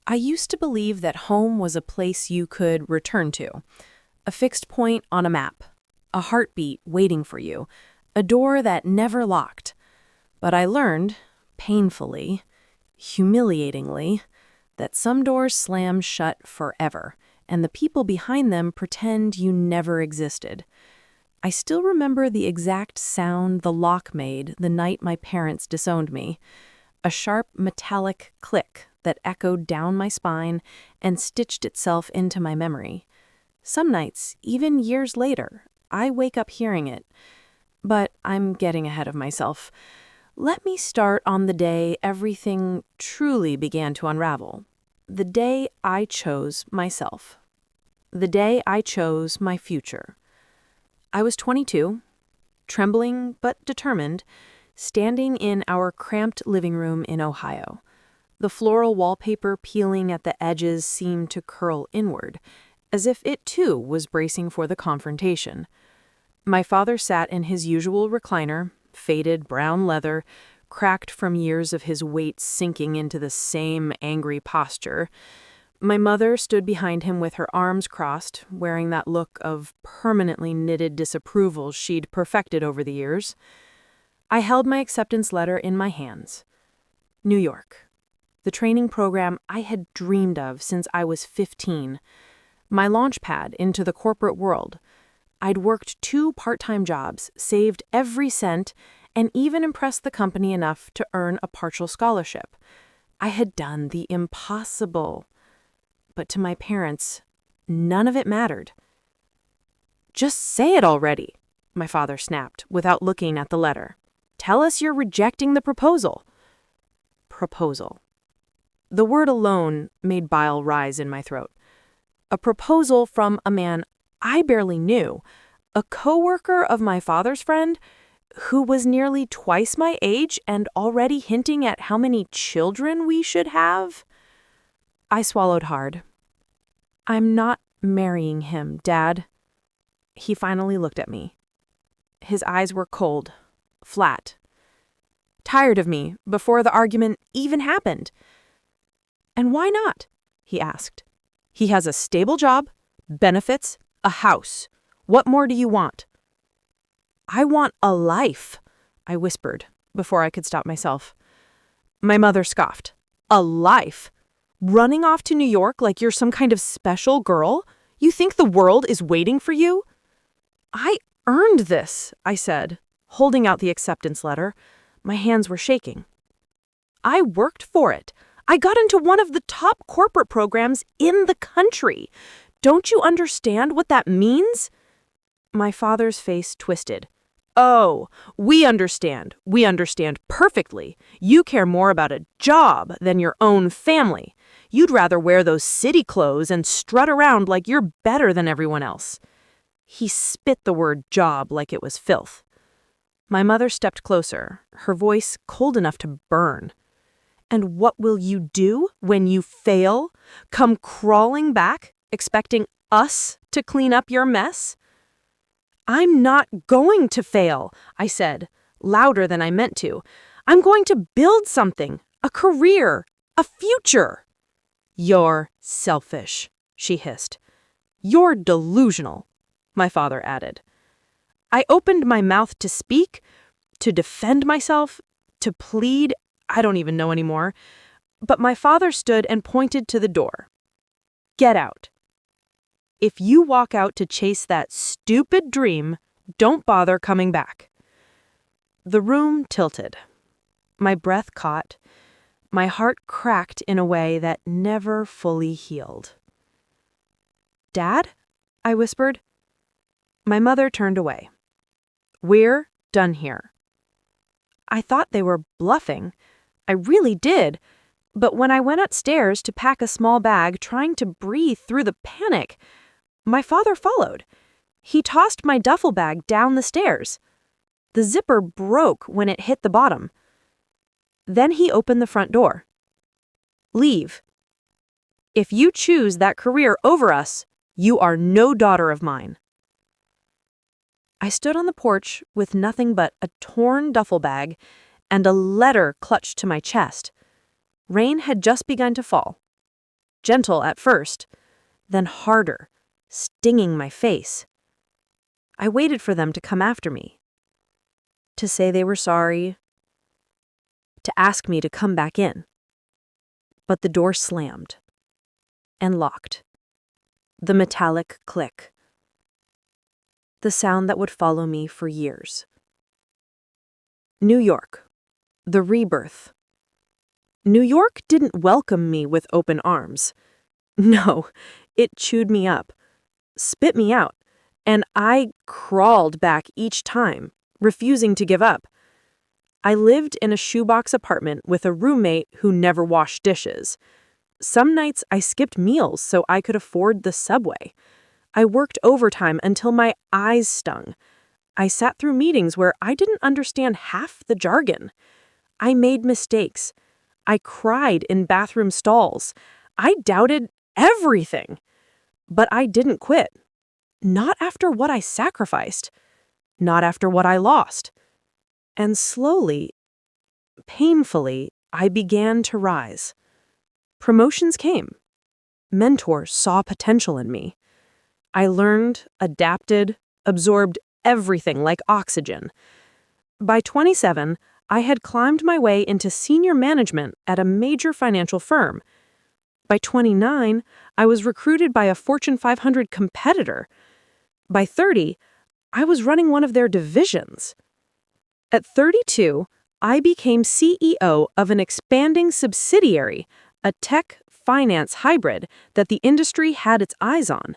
I used to believe that home was a place you could return to, a fixed point on a map, a heartbeat waiting for you, a door that never locked. But I learned, painfully, humiliatingly, that some doors slam shut forever, and the people behind them pretend you never existed. I still remember the exact sound the lock made the night my parents disowned me, a sharp metallic click that echoed down my spine and stitched itself into my memory. Some nights, even years later, I wake up hearing it. But I'm getting ahead of myself. Let me start on the day everything truly began to unravel. The day I chose myself. The day I chose my future. I was 22, trembling but determined, standing in our cramped living room in Ohio. The floral wallpaper peeling at the edges seemed to curl inward, as if it too was bracing for the confrontation. My father sat in his usual recliner, faded brown leather, cracked from years of his weight sinking into the same angry posture. My mother stood behind him with her arms crossed, wearing that look of permanently knitted disapproval she'd perfected over the years. I held my acceptance letter in my hands. New York. The training program I had dreamed of since I was 15. My launch pad into the corporate world. I'd worked 2 part-time jobs, saved every cent, and even impressed the company enough to earn a partial scholarship. I had done the impossible. But to my parents, none of it mattered. "Just say it already," my father snapped, without looking at the letter. "Tell us you're rejecting the proposal." Proposal. The word alone made bile rise in my throat. A proposal from a man I barely knew, a coworker of my father's friend, who was nearly twice my age and already hinting at how many children we should have. I swallowed hard. "I'm not marrying him, Dad." He finally looked at me. His eyes were cold, flat. Tired of me before the argument even happened. "And why not?" he asked. "He has a stable job, benefits, a house. What more do you want?" "I want a life," I whispered before I could stop myself. My mother scoffed. "A life? Running off to New York like you're some kind of special girl? You think the world is waiting for you?" "I earned this," I said, holding out the acceptance letter. My hands were shaking. "I worked for it. I got into one of the top corporate programs in the country. Don't you understand what that means?" My father's face twisted. "Oh, we understand. We understand perfectly. You care more about a job than your own family. You'd rather wear those city clothes and strut around like you're better than everyone else." He spit the word job like it was filth. My mother stepped closer, her voice cold enough to burn. "And what will you do when you fail? Come crawling back, expecting us to clean up your mess?" "I'm not going to fail," I said, louder than I meant to. "I'm going to build something, a career, a future." "You're selfish," she hissed. "You're delusional," my father added. I opened my mouth to speak, to defend myself, to plead. I don't even know anymore. But my father stood and pointed to the door. "Get out. If you walk out to chase that stupid dream, don't bother coming back." The room tilted. My breath caught. My heart cracked in a way that never fully healed. "Dad?" I whispered. My mother turned away. "We're done here." I thought they were bluffing. I really did. But when I went upstairs to pack a small bag, trying to breathe through the panic, my father followed. He tossed my duffel bag down the stairs. The zipper broke when it hit the bottom. Then he opened the front door. "Leave. If you choose that career over us, you are no daughter of mine." I stood on the porch with nothing but a torn duffel bag and a letter clutched to my chest. Rain had just begun to fall. gentle at first, then harder, stinging my face. I waited for them to come after me, to say they were sorry, to ask me to come back in. But the door slammed and locked. The metallic click. The sound that would follow me for years. New York. The rebirth. New York didn't welcome me with open arms. No, it chewed me up, spit me out, and I crawled back each time, refusing to give up. I lived in a shoebox apartment with a roommate who never washed dishes. Some nights I skipped meals so I could afford the subway. I worked overtime until my eyes stung. I sat through meetings where I didn't understand half the jargon. I made mistakes. I cried in bathroom stalls. I doubted everything. But I didn't quit. Not after what I sacrificed. Not after what I lost. And slowly, painfully, I began to rise. Promotions came. Mentors saw potential in me. I learned, adapted, absorbed everything like oxygen. By 27, I had climbed my way into senior management at a major financial firm. By 29, I was recruited by a Fortune 500 competitor. By 30, I was running one of their divisions. At 32, I became CEO of an expanding subsidiary, a tech finance hybrid that the industry had its eyes on.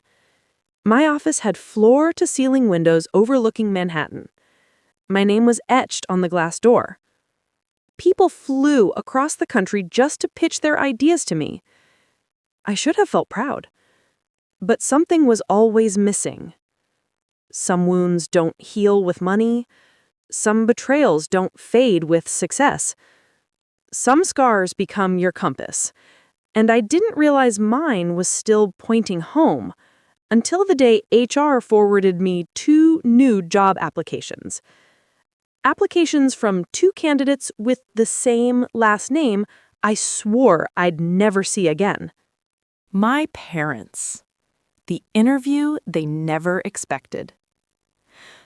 My office had floor-to-ceiling windows overlooking Manhattan. My name was etched on the glass door. People flew across the country just to pitch their ideas to me. I should have felt proud. But something was always missing. Some wounds don't heal with money. Some betrayals don't fade with success. Some scars become your compass. And I didn't realize mine was still pointing home until the day HR forwarded me 2 new job applications. Applications from 2 candidates with the same last name I swore I'd never see again. My parents. The interview they never expected.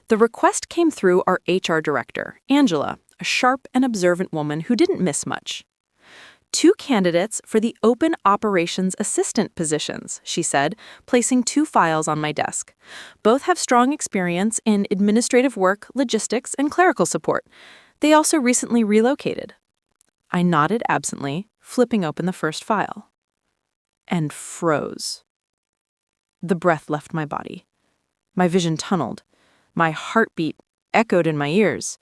The request came through our HR director, Angela, a sharp and observant woman who didn't miss much. 2 candidates for the open operations assistant positions, she said, placing 2 files on my desk. Both have strong experience in administrative work, logistics, and clerical support. They also recently relocated. I nodded absently, flipping open the first file. And froze. The breath left my body. My vision tunneled. My heartbeat echoed in my ears.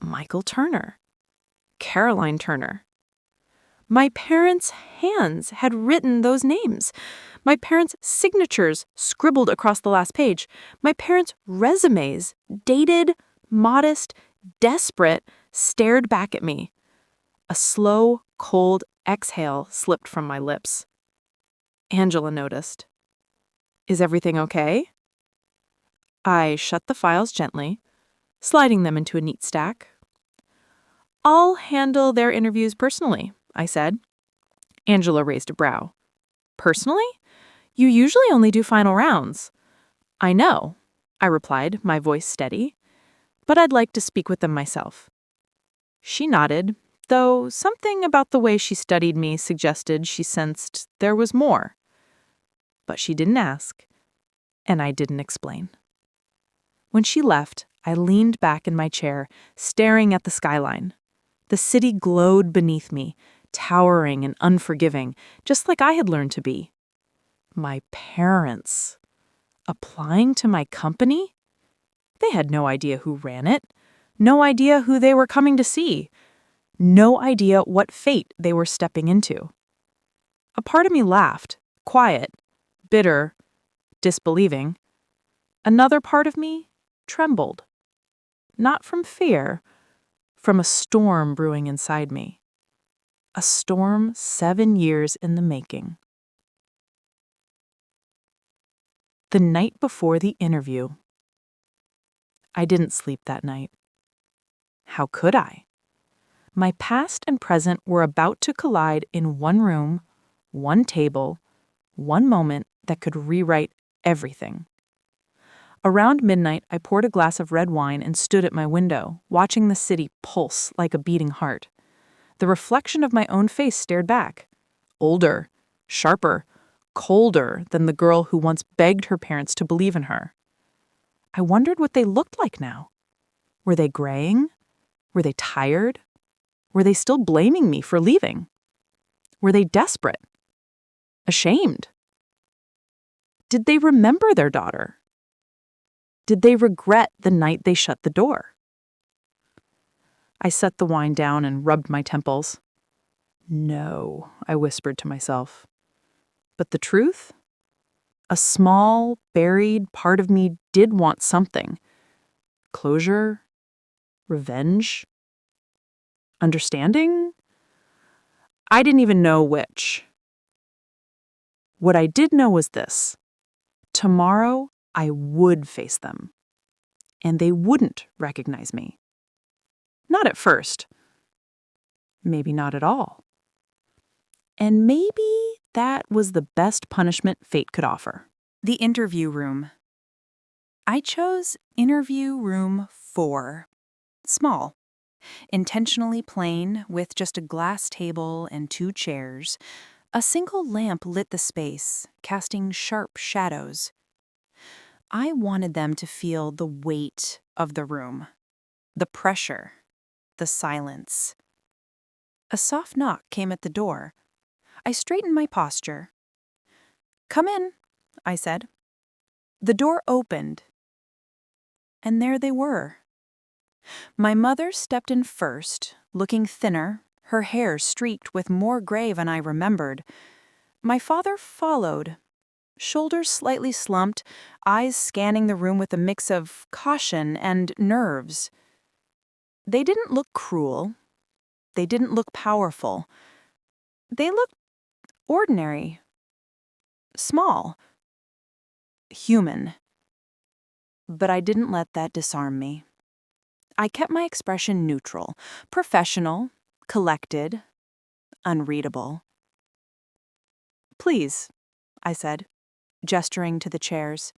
Michael Turner. Caroline Turner. My parents' hands had written those names. My parents' signatures scribbled across the last page. My parents' resumes, dated, modest, desperate, stared back at me. A slow, cold exhale slipped from my lips. Angela noticed. Is everything okay? I shut the files gently, sliding them into a neat stack. I'll handle their interviews personally, I said. Angela raised a brow. Personally? You usually only do final rounds. I know, I replied, my voice steady, but I'd like to speak with them myself. She nodded, though something about the way she studied me suggested she sensed there was more. But she didn't ask, and I didn't explain. When she left, I leaned back in my chair, staring at the skyline. The city glowed beneath me, towering and unforgiving, just like I had learned to be. My parents. Applying to my company? They had no idea who ran it, no idea who they were coming to see, no idea what fate they were stepping into. A part of me laughed, quiet, bitter, disbelieving. Another part of me trembled. Not from fear, from a storm brewing inside me. A storm 7 years in the making. The night before the interview. I didn't sleep that night. How could I? My past and present were about to collide in one room, One table, one moment that could rewrite everything. Around midnight, I poured a glass of red wine and stood at my window, watching the city pulse like a beating heart. The reflection of my own face stared back. Older, sharper, colder than the girl who once begged her parents to believe in her. I wondered what they looked like now. Were they graying? Were they tired? Were they still blaming me for leaving? Were they desperate? Ashamed? Did they remember their daughter? Did they regret the night they shut the door? I set the wine down and rubbed my temples. No, I whispered to myself. But the truth? A small, buried part of me did want something. Closure? Revenge? Understanding? I didn't even know which. What I did know was this. Tomorrow, I would face them. And they wouldn't recognize me. Not at first. Maybe not at all. And maybe that was the best punishment fate could offer. The interview room. I chose interview room 4. Small. Intentionally plain, with just a glass table and 2 chairs. A single lamp lit the space, casting sharp shadows. I wanted them to feel the weight of the room, the pressure, the silence. A soft knock came at the door. I straightened my posture. "Come in," I said. The door opened, and there they were. My mother stepped in first, looking thinner, her hair streaked with more gray than I remembered. My father followed, shoulders slightly slumped, eyes scanning the room with a mix of caution and nerves. They didn't look cruel. They didn't look powerful. They looked ordinary, small, human. But I didn't let that disarm me. I kept my expression neutral, professional, collected, unreadable. "Please," I said, gesturing to the chairs.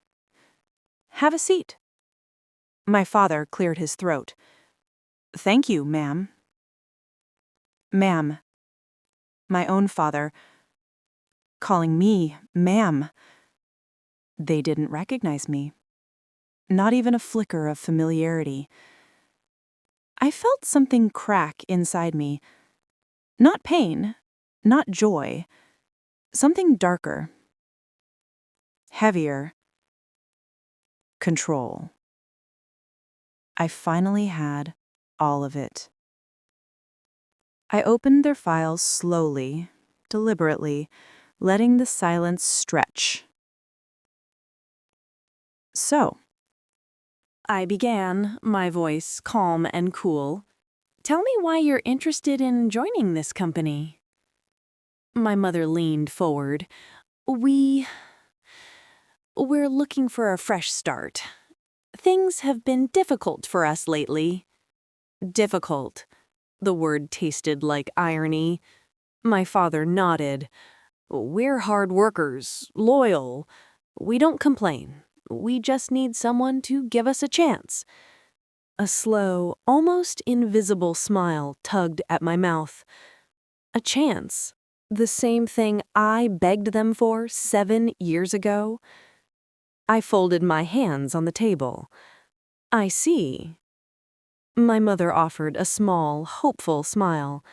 "Have a seat." My father cleared his throat. "Thank you, ma'am." Ma'am. My own father, calling me ma'am. They didn't recognize me. Not even a flicker of familiarity. I felt something crack inside me. Not pain, not joy. Something darker. Heavier. Control. I finally had all of it. I opened their files slowly, deliberately, letting the silence stretch. "So," I began, my voice calm and cool, "tell me why you're interested in joining this company." My mother leaned forward. We're looking for a fresh start. Things have been difficult for us lately." Difficult. The word tasted like irony. My father nodded. "We're hard workers, loyal. We don't complain. We just need someone to give us a chance." A slow, almost invisible smile tugged at my mouth. A chance? The same thing I begged them for 7 years ago? I folded my hands on the table. "I see." My mother offered a small, hopeful smile.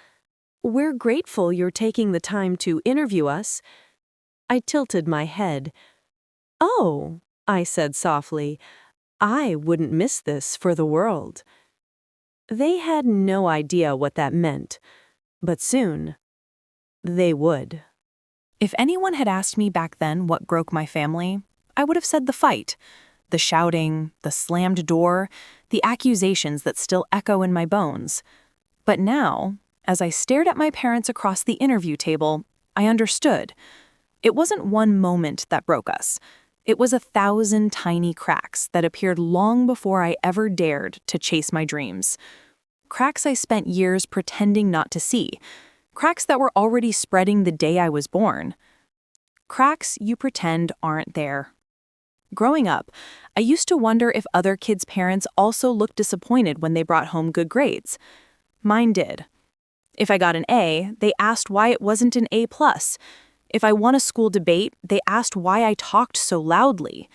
"We're grateful you're taking the time to interview us." I tilted my head. "Oh," I said softly, "I wouldn't miss this for the world." They had no idea what that meant, but soon they would. If anyone had asked me back then what broke my family, I would have said the fight. The shouting, the slammed door, the accusations that still echo in my bones. But now, as I stared at my parents across the interview table, I understood. It wasn't one moment that broke us. It was 1,000 tiny cracks that appeared long before I ever dared to chase my dreams. Cracks I spent years pretending not to see. cracks that were already spreading the day I was born. Cracks you pretend aren't there. Growing up, I used to wonder if other kids' parents also looked disappointed when they brought home good grades. Mine did. If I got an A, they asked why it wasn't an A+. If I won a school debate, they asked why I talked so loudly.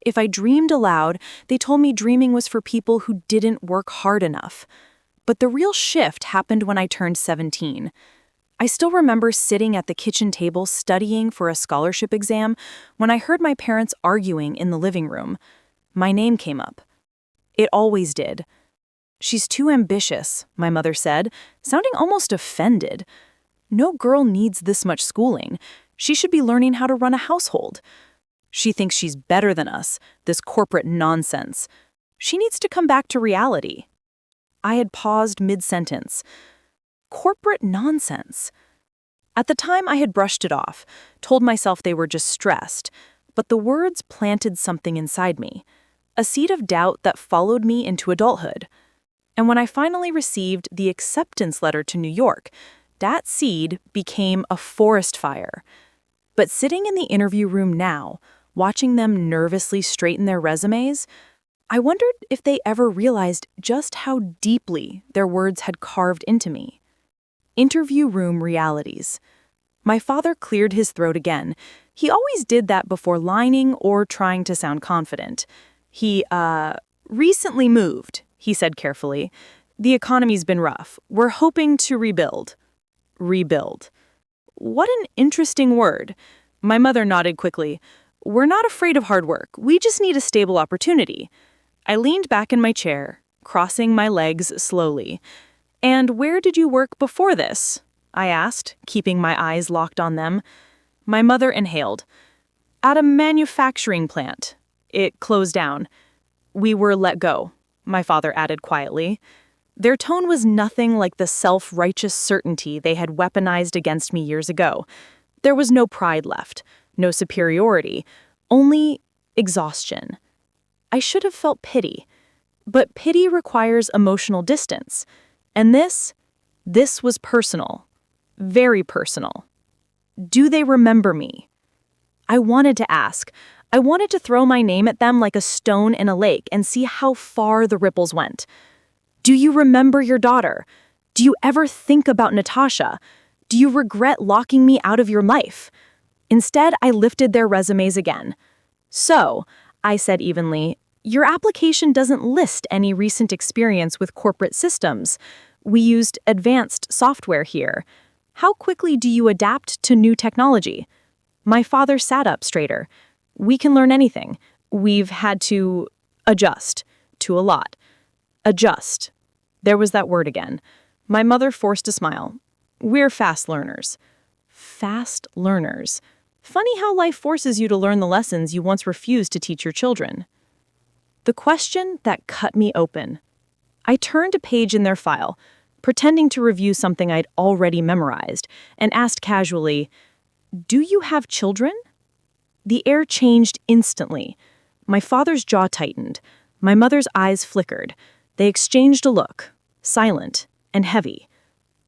If I dreamed aloud, they told me dreaming was for people who didn't work hard enough. But the real shift happened when I turned 17. I still remember sitting at the kitchen table studying for a scholarship exam when I heard my parents arguing in the living room. My name came up. It always did. "She's too ambitious," my mother said, sounding almost offended. "No girl needs this much schooling. She should be learning how to run a household. She thinks she's better than us, this corporate nonsense. She needs to come back to reality." I had paused mid-sentence. Corporate nonsense. At the time, I had brushed it off, told myself they were just stressed, but the words planted something inside me, a seed of doubt that followed me into adulthood. And when I finally received the acceptance letter to New York, that seed became a forest fire. But sitting in the interview room now, watching them nervously straighten their resumes, I wondered if they ever realized just how deeply their words had carved into me. Interview room realities. My father cleared his throat again. He always did that before lining or trying to sound confident. He, recently moved, he said carefully. "The economy's been rough. We're hoping to rebuild." Rebuild. What an interesting word. My mother nodded quickly. "We're not afraid of hard work. We just need a stable opportunity." I leaned back in my chair, crossing my legs slowly. "And where did you work before this?" I asked, keeping my eyes locked on them. My mother inhaled. "At a manufacturing plant. It closed down. We were let go," my father added quietly. Their tone was nothing like the self-righteous certainty they had weaponized against me years ago. There was no pride left, no superiority, only exhaustion. I should have felt pity, but pity requires emotional distance. And this was personal, very personal. Do they remember me? I wanted to ask. I wanted to throw my name at them like a stone in a lake and see how far the ripples went. Do you remember your daughter? Do you ever think about Natasha? Do you regret locking me out of your life? Instead, I lifted their resumes again. "So," I said evenly, "your application doesn't list any recent experience with corporate systems. We used advanced software here. How quickly do you adapt to new technology?" My father sat up straighter. "We can learn anything. We've had to adjust to a lot." Adjust. There was that word again. My mother forced a smile. "We're fast learners." Fast learners. Funny how life forces you to learn the lessons you once refused to teach your children. The question that cut me open. I turned a page in their file, pretending to review something I'd already memorized, and asked casually, "Do you have children?" The air changed instantly. My father's jaw tightened. My mother's eyes flickered. They exchanged a look, silent and heavy.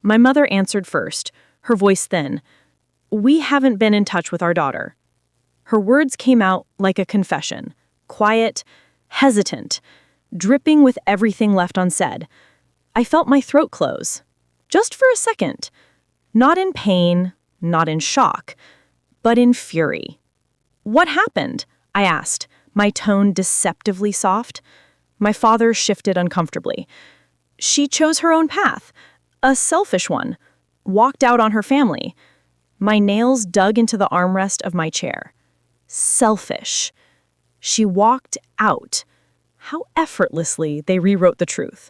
My mother answered first, her voice thin. "We haven't been in touch with our daughter." Her words came out like a confession, quiet, hesitant, dripping with everything left unsaid. I felt my throat close, just for a second. Not in pain, not in shock, but in fury. "What happened?" I asked, my tone deceptively soft. My father shifted uncomfortably. "She chose her own path, a selfish one, walked out on her family." My nails dug into the armrest of my chair. Selfish. She walked out. How effortlessly they rewrote the truth.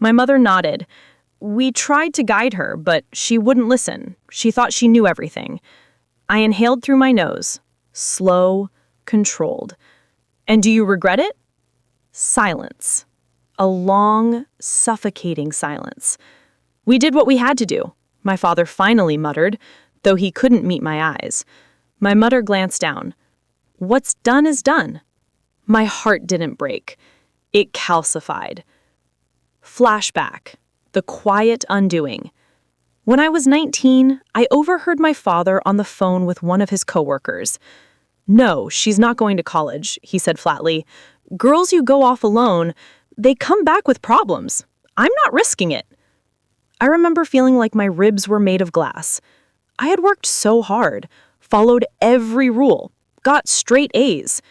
My mother nodded. "We tried to guide her, but she wouldn't listen. She thought she knew everything." I inhaled through my nose. Slow, controlled. "And do you regret it?" Silence. A long, suffocating silence. "We did what we had to do," my father finally muttered, though he couldn't meet my eyes. My mother glanced down. "What's done is done." My heart didn't break. It calcified. Flashback. The quiet undoing. When I was 19, I overheard my father on the phone with one of his coworkers. "No, she's not going to college," he said flatly. "Girls who go off alone, they come back with problems. I'm not risking it." I remember feeling like my ribs were made of glass. I had worked so hard, followed every rule, got straight A's.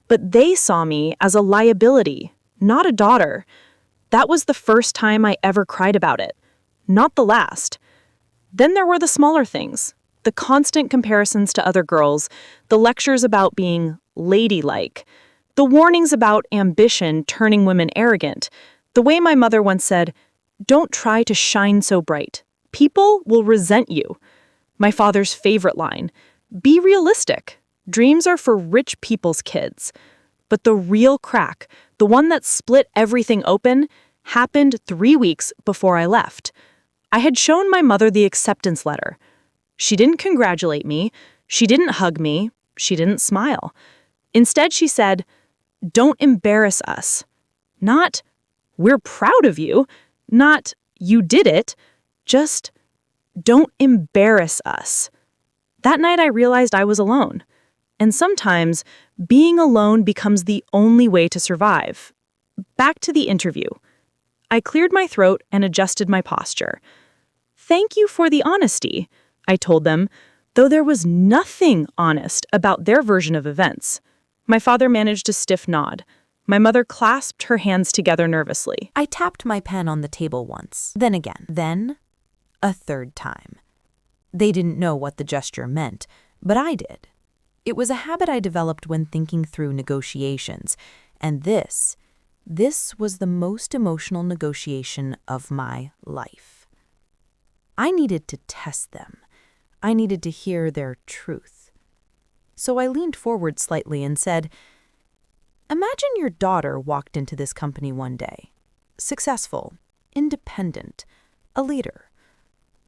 But they saw me as a liability, not a daughter. That was the first time I ever cried about it, not the last. Then there were the smaller things, the constant comparisons to other girls, the lectures about being ladylike, the warnings about ambition turning women arrogant, the way my mother once said, "Don't try to shine so bright. People will resent you." My father's favorite line, "Be realistic. Dreams are for rich people's kids." But the real crack, the one that split everything open, happened 3 weeks before I left. I had shown my mother the acceptance letter. She didn't congratulate me. She didn't hug me. She didn't smile. Instead, she said, "Don't embarrass us." Not, "We're proud of you." Not, "You did it." Just, "Don't embarrass us." That night, I realized I was alone. And sometimes, being alone becomes the only way to survive. Back to the interview. I cleared my throat and adjusted my posture. "Thank you for the honesty," I told them, though there was nothing honest about their version of events. My father managed a stiff nod. My mother clasped her hands together nervously. I tapped my pen on the table once, then again, then a third time. They didn't know what the gesture meant, but I did. It was a habit I developed when thinking through negotiations, and this was the most emotional negotiation of my life. I needed to test them. I needed to hear their truth. So I leaned forward slightly and said, "Imagine your daughter walked into this company one day. Successful, independent, a leader.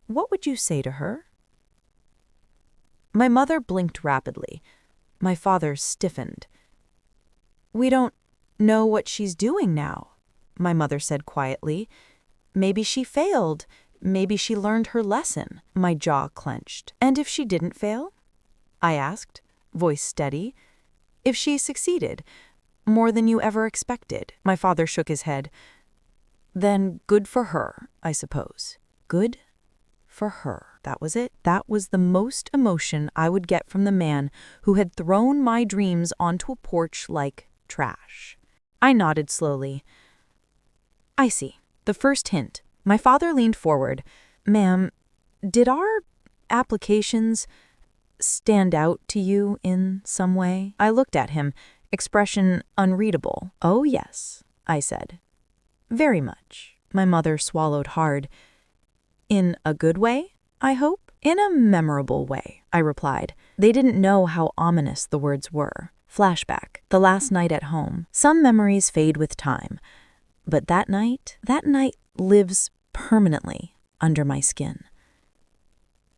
What would you say to her?" My mother blinked rapidly. My father stiffened. "We don't know what she's doing now," my mother said quietly. "Maybe she failed. Maybe she learned her lesson." My jaw clenched. "And if she didn't fail?" I asked, voice steady. "If she succeeded, more than you ever expected?" My father shook his head. "Then good for her, I suppose." Good for her. That was it. That was the most emotion I would get from the man who had thrown my dreams onto a porch like trash. I nodded slowly. "I see. The first hint." My father leaned forward. "Ma'am, did our applications stand out to you in some way?" I looked at him, expression unreadable. "Oh, yes," I said. "Very much." My mother swallowed hard. "In a good way, I hope?" "In a memorable way," I replied. They didn't know how ominous the words were. Flashback, the last night at home. Some memories fade with time, but that night lives permanently under my skin.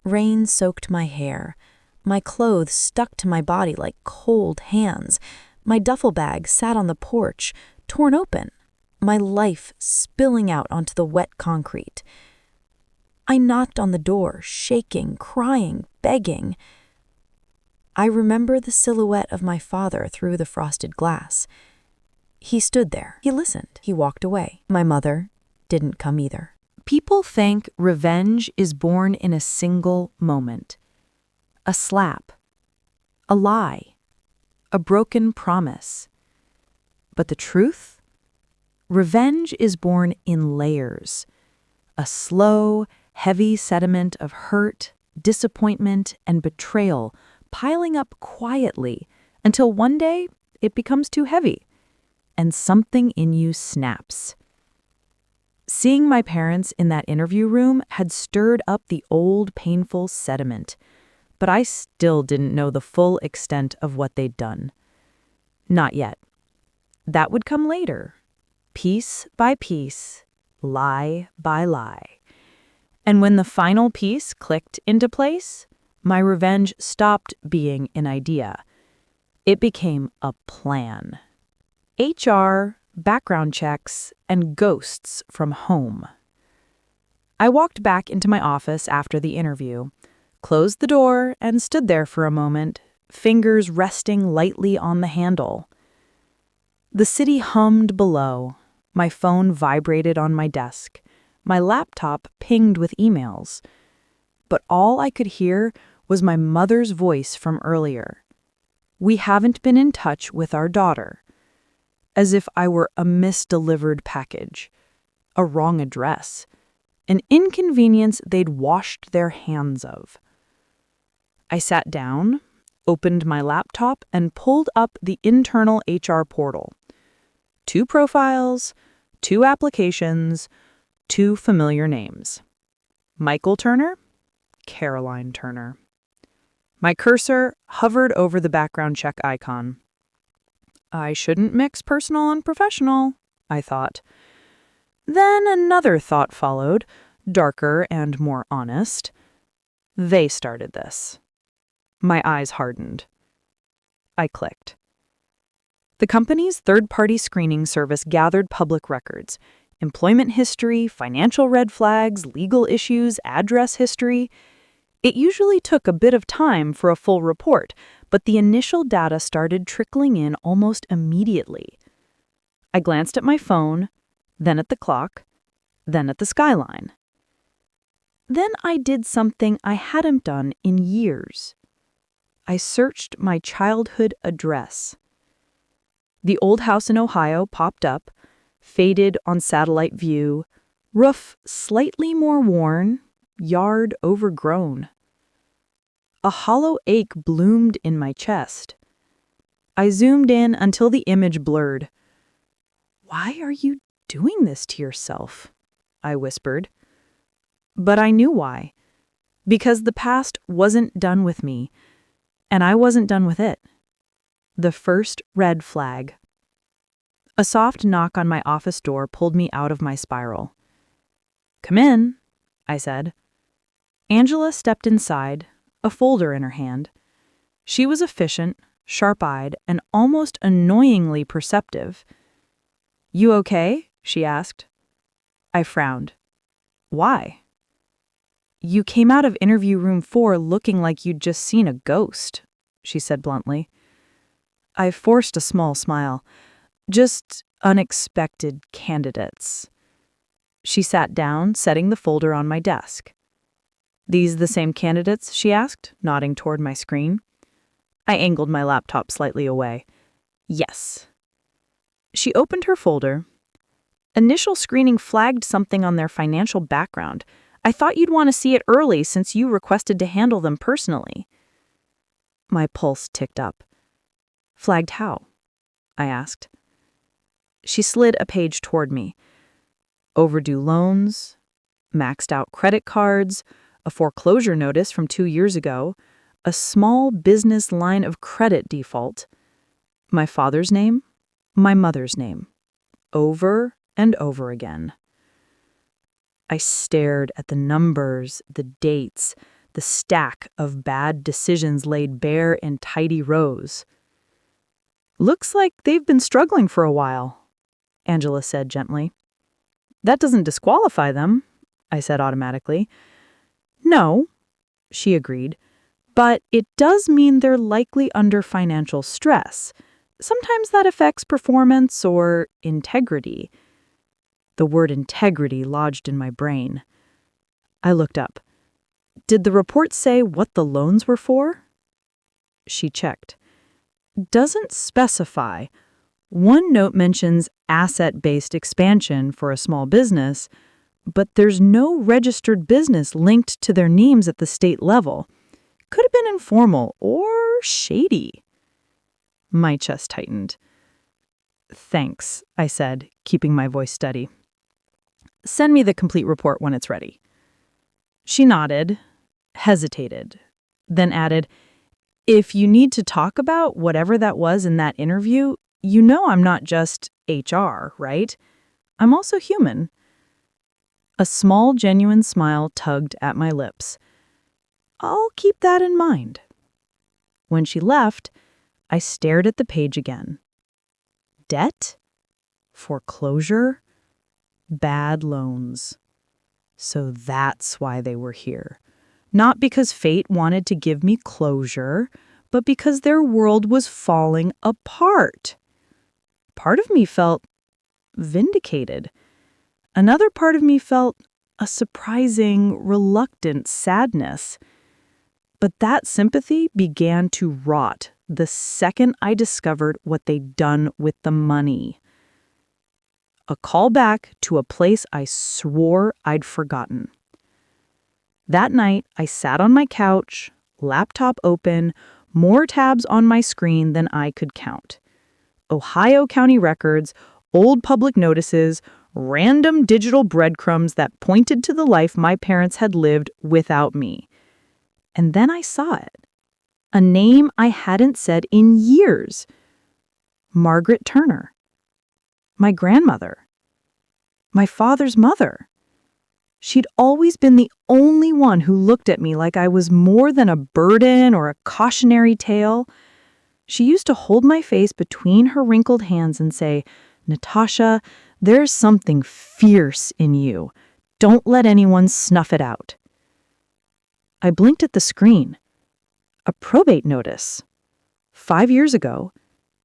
Rain soaked my hair. My clothes stuck to my body like cold hands. My duffel bag sat on the porch, torn open, my life spilling out onto the wet concrete. I knocked on the door, shaking, crying, begging. I remember the silhouette of my father through the frosted glass. He stood there. He listened. He walked away. My mother didn't come either. People think revenge is born in a single moment. A slap, a lie, a broken promise. But the truth? Revenge is born in layers. A slow, heavy sediment of hurt, disappointment, and betrayal piling up quietly until one day it becomes too heavy, and something in you snaps. Seeing my parents in that interview room had stirred up the old, painful sediment, but I still didn't know the full extent of what they'd done. Not yet. That would come later, piece by piece, lie by lie. And when the final piece clicked into place, my revenge stopped being an idea. It became a plan. HR, background checks, and ghosts from home. I walked back into my office after the interview, closed the door, and stood there for a moment, fingers resting lightly on the handle. The city hummed below. My phone vibrated on my desk. My laptop pinged with emails. But all I could hear was my mother's voice from earlier. "We haven't been in touch with our daughter." As if I were a misdelivered package, a wrong address, an inconvenience they'd washed their hands of. I sat down, opened my laptop, and pulled up the internal HR portal. 2 profiles, 2 applications, 2 familiar names. Michael Turner, Caroline Turner. My cursor hovered over the background check icon. I shouldn't mix personal and professional, I thought. Then another thought followed, darker and more honest. They started this. My eyes hardened. I clicked. The company's third-party screening service gathered public records, employment history, financial red flags, legal issues, address history. It usually took a bit of time for a full report, but the initial data started trickling in almost immediately. I glanced at my phone, then at the clock, then at the skyline. Then I did something I hadn't done in years. I searched my childhood address. The old house in Ohio popped up, faded on satellite view, roof slightly more worn, yard overgrown. A hollow ache bloomed in my chest. I zoomed in until the image blurred. "Why are you doing this to yourself?" I whispered. But I knew why. Because the past wasn't done with me, and I wasn't done with it. The first red flag. A soft knock on my office door pulled me out of my spiral. "Come in," I said. Angela stepped inside, a folder in her hand. She was efficient, sharp-eyed, and almost annoyingly perceptive. "You okay?" she asked. I frowned. "Why?" "You came out of interview room 4 looking like you'd just seen a ghost," she said bluntly. I forced a small smile. "Just unexpected candidates." She sat down, setting the folder on my desk. "These the same candidates?" she asked, nodding toward my screen. I angled my laptop slightly away. "Yes." She opened her folder. "Initial screening flagged something on their financial background. I thought you'd want to see it early since you requested to handle them personally." My pulse ticked up. "Flagged how?" I asked. She slid a page toward me. Overdue loans, maxed out credit cards, a foreclosure notice from 2 years ago, a small business line of credit default, my father's name, my mother's name, over and over again. I stared at the numbers, the dates, the stack of bad decisions laid bare in tidy rows. "Looks like they've been struggling for a while," Angela said gently. "That doesn't disqualify them," I said automatically. "No," she agreed, "but it does mean they're likely under financial stress. Sometimes that affects performance or integrity." The word integrity lodged in my brain. I looked up. "Did the report say what the loans were for?" She checked. "Doesn't specify. One note mentions asset-based expansion for a small business, but there's no registered business linked to their names at the state level. Could have been informal or shady." My chest tightened. "Thanks," I said, keeping my voice steady. "Send me the complete report when it's ready." She nodded, hesitated, then added, "If you need to talk about whatever that was in that interview, you know I'm not just HR, right? I'm also human." A small, genuine smile tugged at my lips. "I'll keep that in mind." When she left, I stared at the page again. Debt? Foreclosure? Bad loans. So that's why they were here. Not because fate wanted to give me closure, but because their world was falling apart. Part of me felt vindicated. Another part of me felt a surprising, reluctant sadness. But that sympathy began to rot the second I discovered what they'd done with the money. A call back to a place I swore I'd forgotten. That night, I sat on my couch, laptop open, more tabs on my screen than I could count. Ohio County records, old public notices, random digital breadcrumbs that pointed to the life my parents had lived without me. And then I saw it. A name I hadn't said in years. Margaret Turner. My grandmother. My father's mother. She'd always been the only one who looked at me like I was more than a burden or a cautionary tale. She used to hold my face between her wrinkled hands and say, "Natasha, there's something fierce in you. Don't let anyone snuff it out." I blinked at the screen. A probate notice. 5 years ago,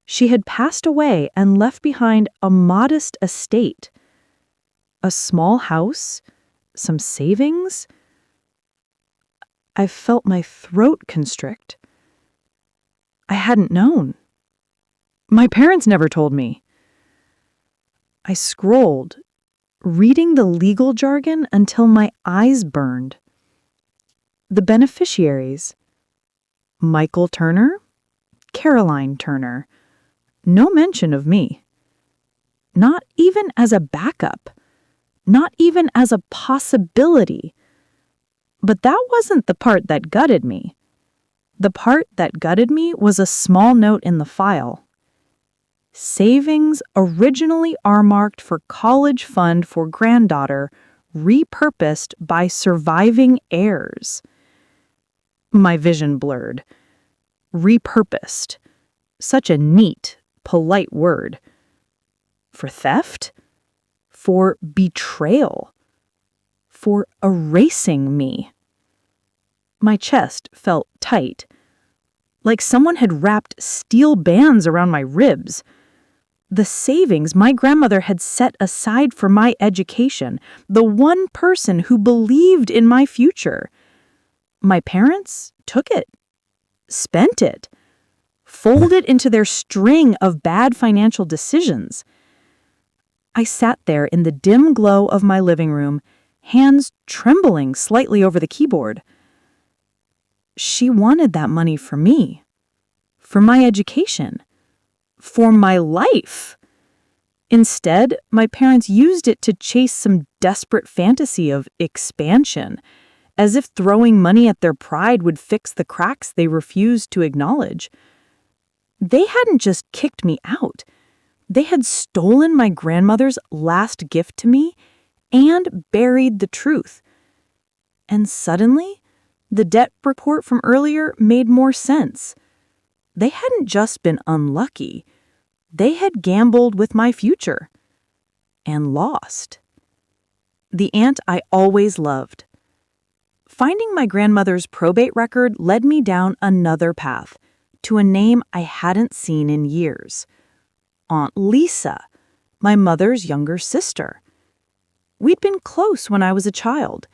she had passed away and left behind a modest estate. A small house, some savings. I felt my throat constrict. I hadn't known. My parents never told me. I scrolled, reading the legal jargon until my eyes burned. The beneficiaries: Michael Turner, Caroline Turner. No mention of me. Not even as a backup. Not even as a possibility. But that wasn't the part that gutted me. The part that gutted me was a small note in the file. Savings originally earmarked for college fund for granddaughter, repurposed by surviving heirs. My vision blurred. Repurposed. Such a neat, polite word. For theft? For betrayal? For erasing me? My chest felt tight, like someone had wrapped steel bands around my ribs. The savings my grandmother had set aside for my education, the one person who believed in my future. My parents took it, spent it, folded into their string of bad financial decisions. I sat there in the dim glow of my living room, hands trembling slightly over the keyboard. She wanted that money for me, for my education, for my life. Instead, my parents used it to chase some desperate fantasy of expansion, as if throwing money at their pride would fix the cracks they refused to acknowledge. They hadn't just kicked me out. They had stolen my grandmother's last gift to me and buried the truth. And suddenly, the debt report from earlier made more sense. They hadn't just been unlucky. They had gambled with my future. And lost. The aunt I always loved. Finding my grandmother's probate record led me down another path, to a name I hadn't seen in years. Aunt Lisa, my mother's younger sister. We'd been close when I was a child.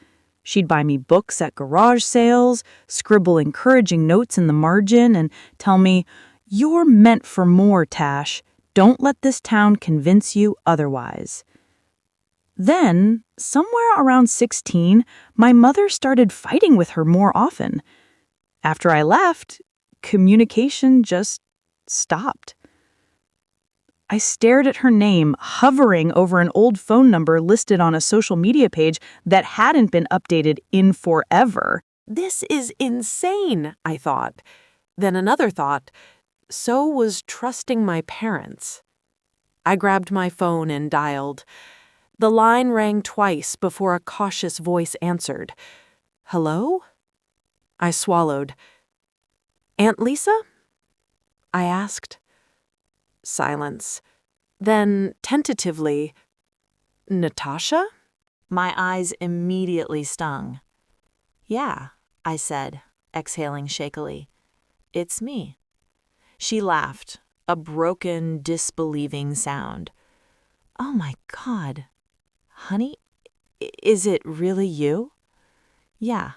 She'd buy me books at garage sales, scribble encouraging notes in the margin, and tell me, "You're meant for more, Tash. Don't let this town convince you otherwise." Then, somewhere around 16, my mother started fighting with her more often. After I left, communication just stopped. I stared at her name hovering over an old phone number listed on a social media page that hadn't been updated in forever. This is insane, I thought. Then another thought, so was trusting my parents. I grabbed my phone and dialed. The line rang twice before a cautious voice answered. "Hello?" I swallowed. "Aunt Lisa?" I asked. Silence. Then, tentatively, "Natasha?" My eyes immediately stung. "Yeah," I said, exhaling shakily. "It's me." She laughed, a broken, disbelieving sound. "Oh my God. Honey, is it really you?" "Yeah."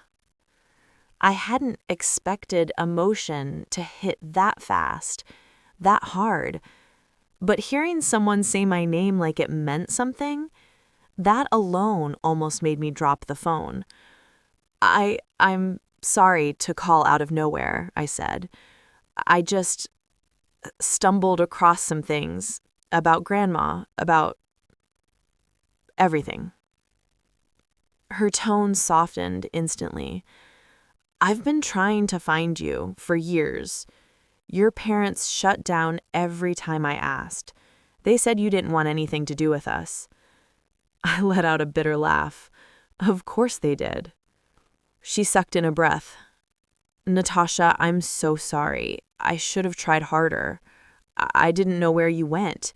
I hadn't expected emotion to hit that fast, that hard. But hearing someone say my name like it meant something, that alone almost made me drop the phone. I'm sorry to call out of nowhere," I said. "I just stumbled across some things about Grandma, about everything." Her tone softened instantly. "I've been trying to find you for years. Your parents shut down every time I asked. They said you didn't want anything to do with us." I let out a bitter laugh. Of course they did. She sucked in a breath. "Natasha, I'm so sorry. I should have tried harder. I didn't know where you went.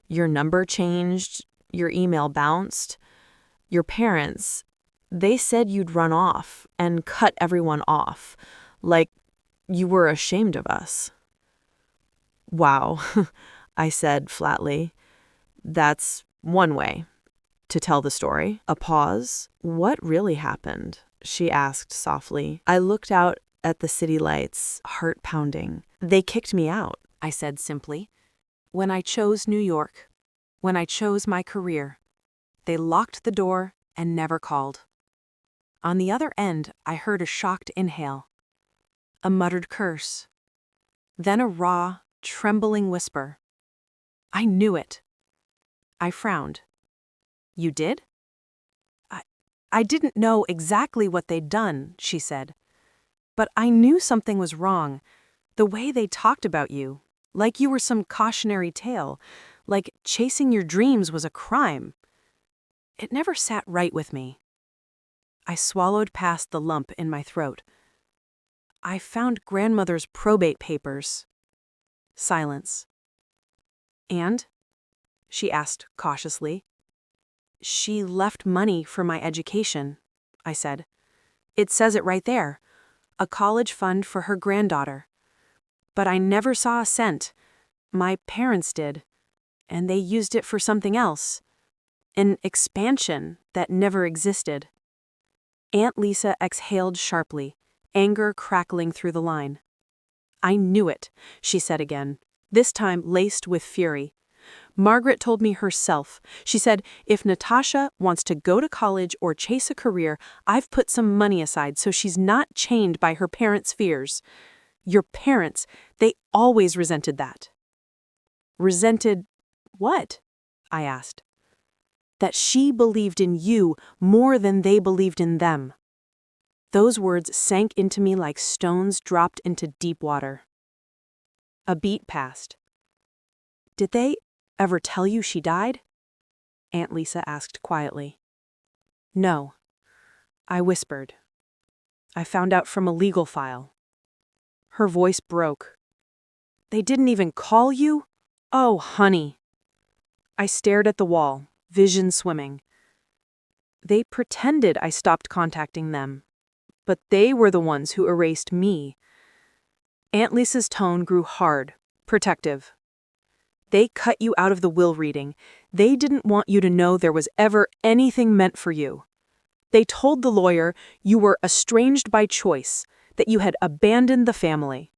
Your number changed. Your email bounced. Your parents, they said you'd run off and cut everyone off, like you were ashamed of us." "Wow," I said flatly. "That's one way to tell the story." A pause. "What really happened?" she asked softly. I looked out at the city lights, heart pounding. "They kicked me out," I said simply. When I chose New York, when I chose my career, they locked the door and never called. On the other end, I heard a shocked inhale, a muttered curse, then a raw, trembling whisper. I knew it. I frowned. "You did?" I didn't know exactly what they'd done," she said. "But I knew something was wrong. The way they talked about you, like you were some cautionary tale, like chasing your dreams was a crime. It never sat right with me." I swallowed past the lump in my throat. "I found grandmother's probate papers." Silence. "And?" she asked cautiously. "She left money for my education," I said. "It says it right there. A college fund for her granddaughter. But I never saw a cent. My parents did. And they used it for something else. An expansion that never existed." Aunt Lisa exhaled sharply, anger crackling through the line. "I knew it," she said again, this time laced with fury. "Margaret told me herself. She said, if Natasha wants to go to college or chase a career, I've put some money aside so she's not chained by her parents' fears. Your parents, they always resented that." "Resented what?" I asked. "That she believed in you more than they believed in them." Those words sank into me like stones dropped into deep water. A beat passed. "Did they ever tell you she died?" Aunt Lisa asked quietly. "No," I whispered. "I found out from a legal file." Her voice broke. "They didn't even call you? Oh, honey." I stared at the wall, vision swimming. "They pretended I stopped contacting them, but they were the ones who erased me." Aunt Lisa's tone grew hard, protective. "They cut you out of the will reading. They didn't want you to know there was ever anything meant for you. They told the lawyer you were estranged by choice, that you had abandoned the family."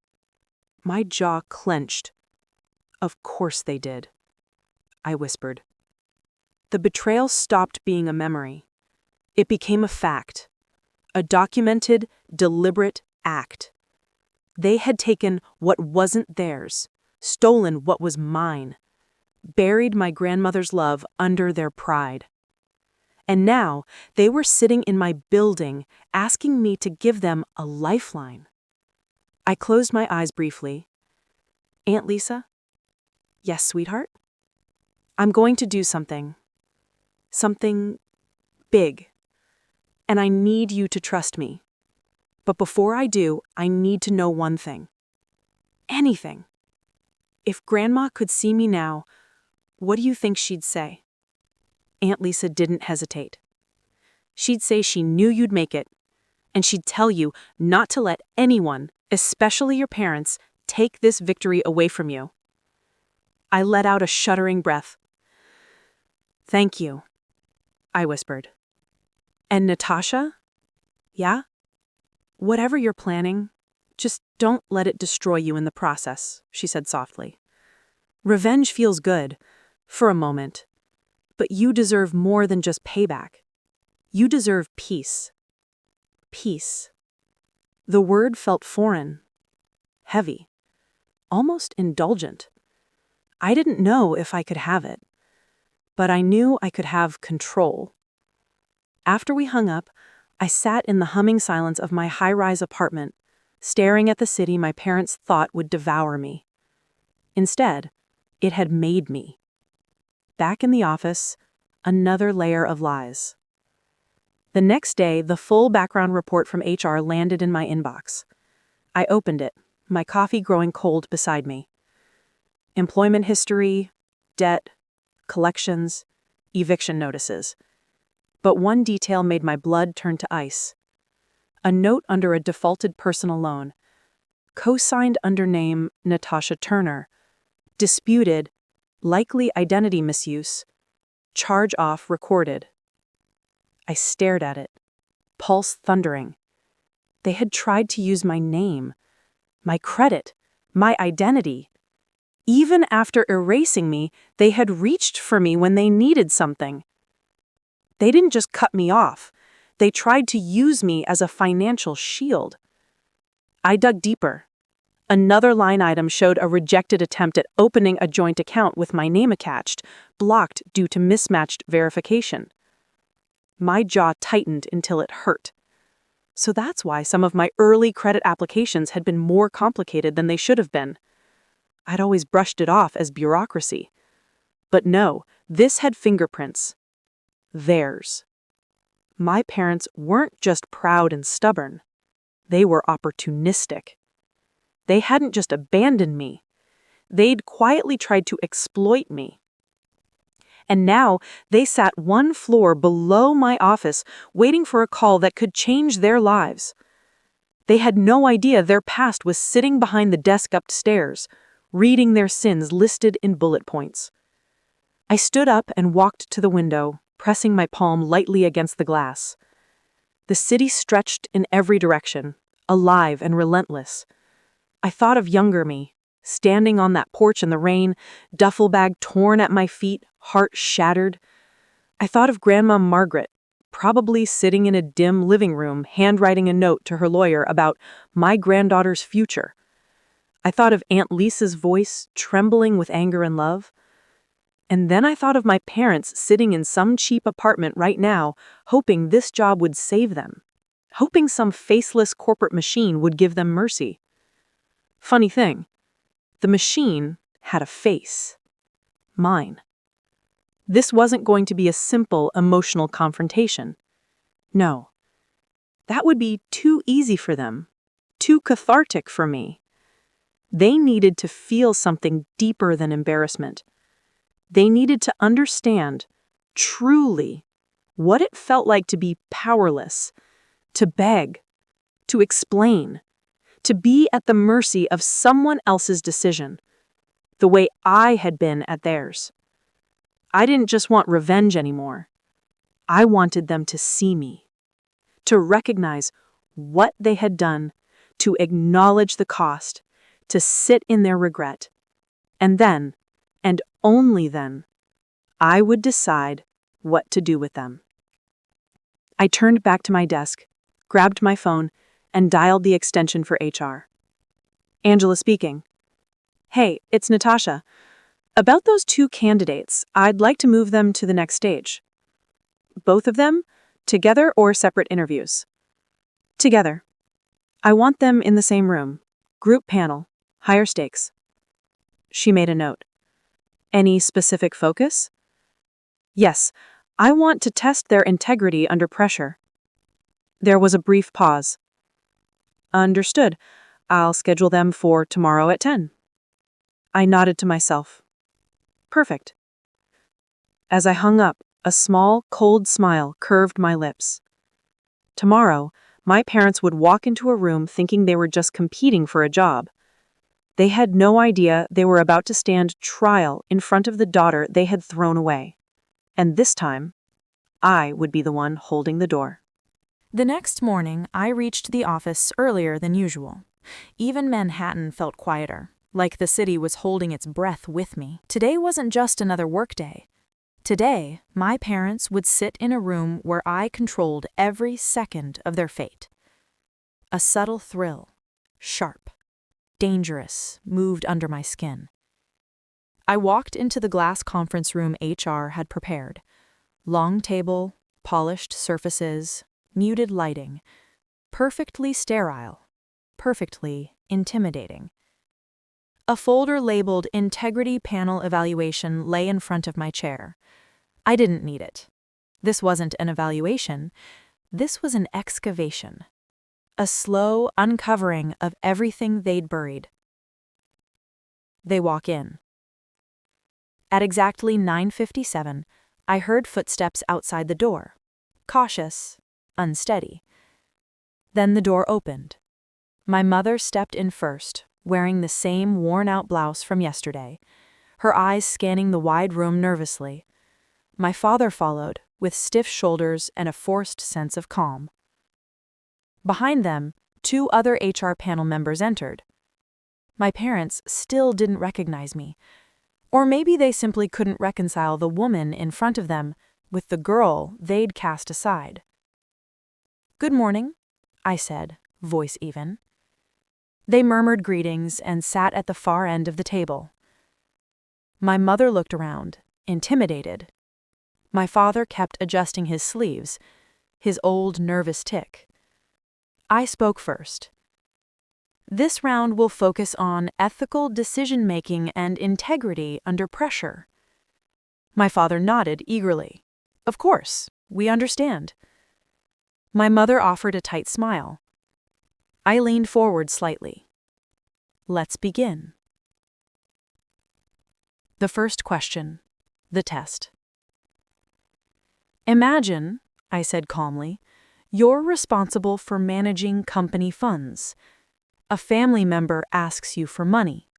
My jaw clenched. "Of course they did," I whispered. The betrayal stopped being a memory. It became a fact, a documented, deliberate act. They had taken what wasn't theirs, stolen what was mine, buried my grandmother's love under their pride. And now they were sitting in my building, asking me to give them a lifeline. I closed my eyes briefly. "Aunt Lisa?" "Yes, sweetheart?" "I'm going to do something. Something big. And I need you to trust me. But before I do, I need to know one thing. Anything. If Grandma could see me now, what do you think she'd say?" Aunt Lisa didn't hesitate. She'd say she knew you'd make it, and she'd tell you not to let anyone, especially your parents, take this victory away from you. I let out a shuddering breath. "Thank you," I whispered. "And Natasha? Yeah? Whatever you're planning, just don't let it destroy you in the process," she said softly. "Revenge feels good, for a moment, but you deserve more than just payback. You deserve peace." Peace. The word felt foreign, heavy, almost indulgent. I didn't know if I could have it, but I knew I could have control. After we hung up, I sat in the humming silence of my high-rise apartment, staring at the city my parents thought would devour me. Instead, it had made me. Back in the office, another layer of lies. The next day, the full background report from HR landed in my inbox. I opened it, my coffee growing cold beside me. Employment history, debt, collections, eviction notices. But one detail made my blood turn to ice. A note under a defaulted personal loan, co-signed under name Natasha Turner, disputed, likely identity misuse, charge-off recorded. I stared at it, pulse thundering. They had tried to use my name, my credit, my identity. Even after erasing me, they had reached for me when they needed something. They didn't just cut me off. They tried to use me as a financial shield. I dug deeper. Another line item showed a rejected attempt at opening a joint account with my name attached, blocked due to mismatched verification. My jaw tightened until it hurt. So that's why some of my early credit applications had been more complicated than they should have been. I'd always brushed it off as bureaucracy. But no, this had fingerprints. Theirs. My parents weren't just proud and stubborn. They were opportunistic. They hadn't just abandoned me. They'd quietly tried to exploit me. And now they sat one floor below my office, waiting for a call that could change their lives. They had no idea their past was sitting behind the desk upstairs, reading their sins listed in bullet points. I stood up and walked to the window, pressing my palm lightly against the glass. The city stretched in every direction, alive and relentless. I thought of younger me, standing on that porch in the rain, duffel bag torn at my feet, heart shattered. I thought of Grandma Margaret, probably sitting in a dim living room, handwriting a note to her lawyer about my granddaughter's future. I thought of Aunt Lisa's voice, trembling with anger and love. And then I thought of my parents sitting in some cheap apartment right now, hoping this job would save them, hoping some faceless corporate machine would give them mercy. Funny thing, the machine had a face. Mine. This wasn't going to be a simple emotional confrontation. No. That would be too easy for them, too cathartic for me. They needed to feel something deeper than embarrassment. They needed to understand, truly, what it felt like to be powerless, to beg, to explain, to be at the mercy of someone else's decision, the way I had been at theirs. I didn't just want revenge anymore. I wanted them to see me, to recognize what they had done, to acknowledge the cost, to sit in their regret. And then, and only then, I would decide what to do with them. I turned back to my desk, grabbed my phone, and dialed the extension for HR. Angela speaking. Hey, it's Natasha. About those 2 candidates, I'd like to move them to the next stage. Both of them, together or separate interviews? Together. I want them in the same room. Group panel. Higher stakes. She made a note. Any specific focus? Yes, I want to test their integrity under pressure. There was a brief pause. Understood. I'll schedule them for tomorrow at 10. I nodded to myself. Perfect. As I hung up, a small, cold smile curved my lips. Tomorrow, my parents would walk into a room thinking they were just competing for a job. They had no idea they were about to stand trial in front of the daughter they had thrown away. And this time, I would be the one holding the door. The next morning, I reached the office earlier than usual. Even Manhattan felt quieter, like the city was holding its breath with me. Today wasn't just another workday. Today, my parents would sit in a room where I controlled every second of their fate. A subtle thrill, sharp, dangerous, moved under my skin. I walked into the glass conference room HR had prepared. Long table, polished surfaces, muted lighting. Perfectly sterile. Perfectly intimidating. A folder labeled Integrity Panel Evaluation lay in front of my chair. I didn't need it. This wasn't an evaluation. This was an excavation. A slow uncovering of everything they'd buried. They walk in. At exactly 9:57, I heard footsteps outside the door. Cautious, unsteady. Then the door opened. My mother stepped in first, wearing the same worn-out blouse from yesterday, her eyes scanning the wide room nervously. My father followed, with stiff shoulders and a forced sense of calm. Behind them, 2 other HR panel members entered. My parents still didn't recognize me. Or maybe they simply couldn't reconcile the woman in front of them with the girl they'd cast aside. "Good morning," I said, voice even. They murmured greetings and sat at the far end of the table. My mother looked around, intimidated. My father kept adjusting his sleeves, his old nervous tic. I spoke first. "This round will focus on ethical decision-making and integrity under pressure." My father nodded eagerly. "Of course, we understand." My mother offered a tight smile. I leaned forward slightly. "Let's begin." The first question, the test. "Imagine," I said calmly, "you're responsible for managing company funds. A family member asks you for money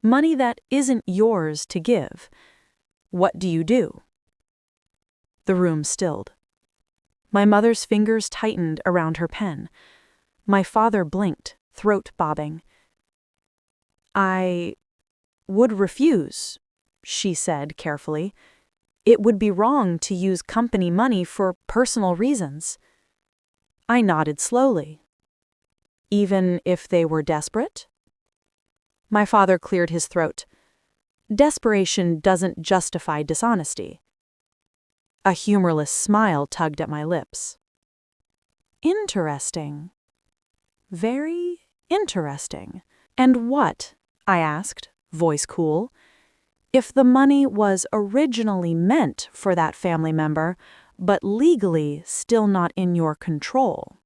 that isn't yours to give. What do you do?" The room stilled. My mother's fingers tightened around her pen. My father blinked, throat bobbing. "I would refuse," she said carefully. "It would be wrong to use company money for personal reasons." I nodded slowly. "Even if they were desperate?" My father cleared his throat. "Desperation doesn't justify dishonesty." A humorless smile tugged at my lips. "Interesting. Very interesting. And what," I asked, voice cool, "if the money was originally meant for that family member, but legally still not in your control?"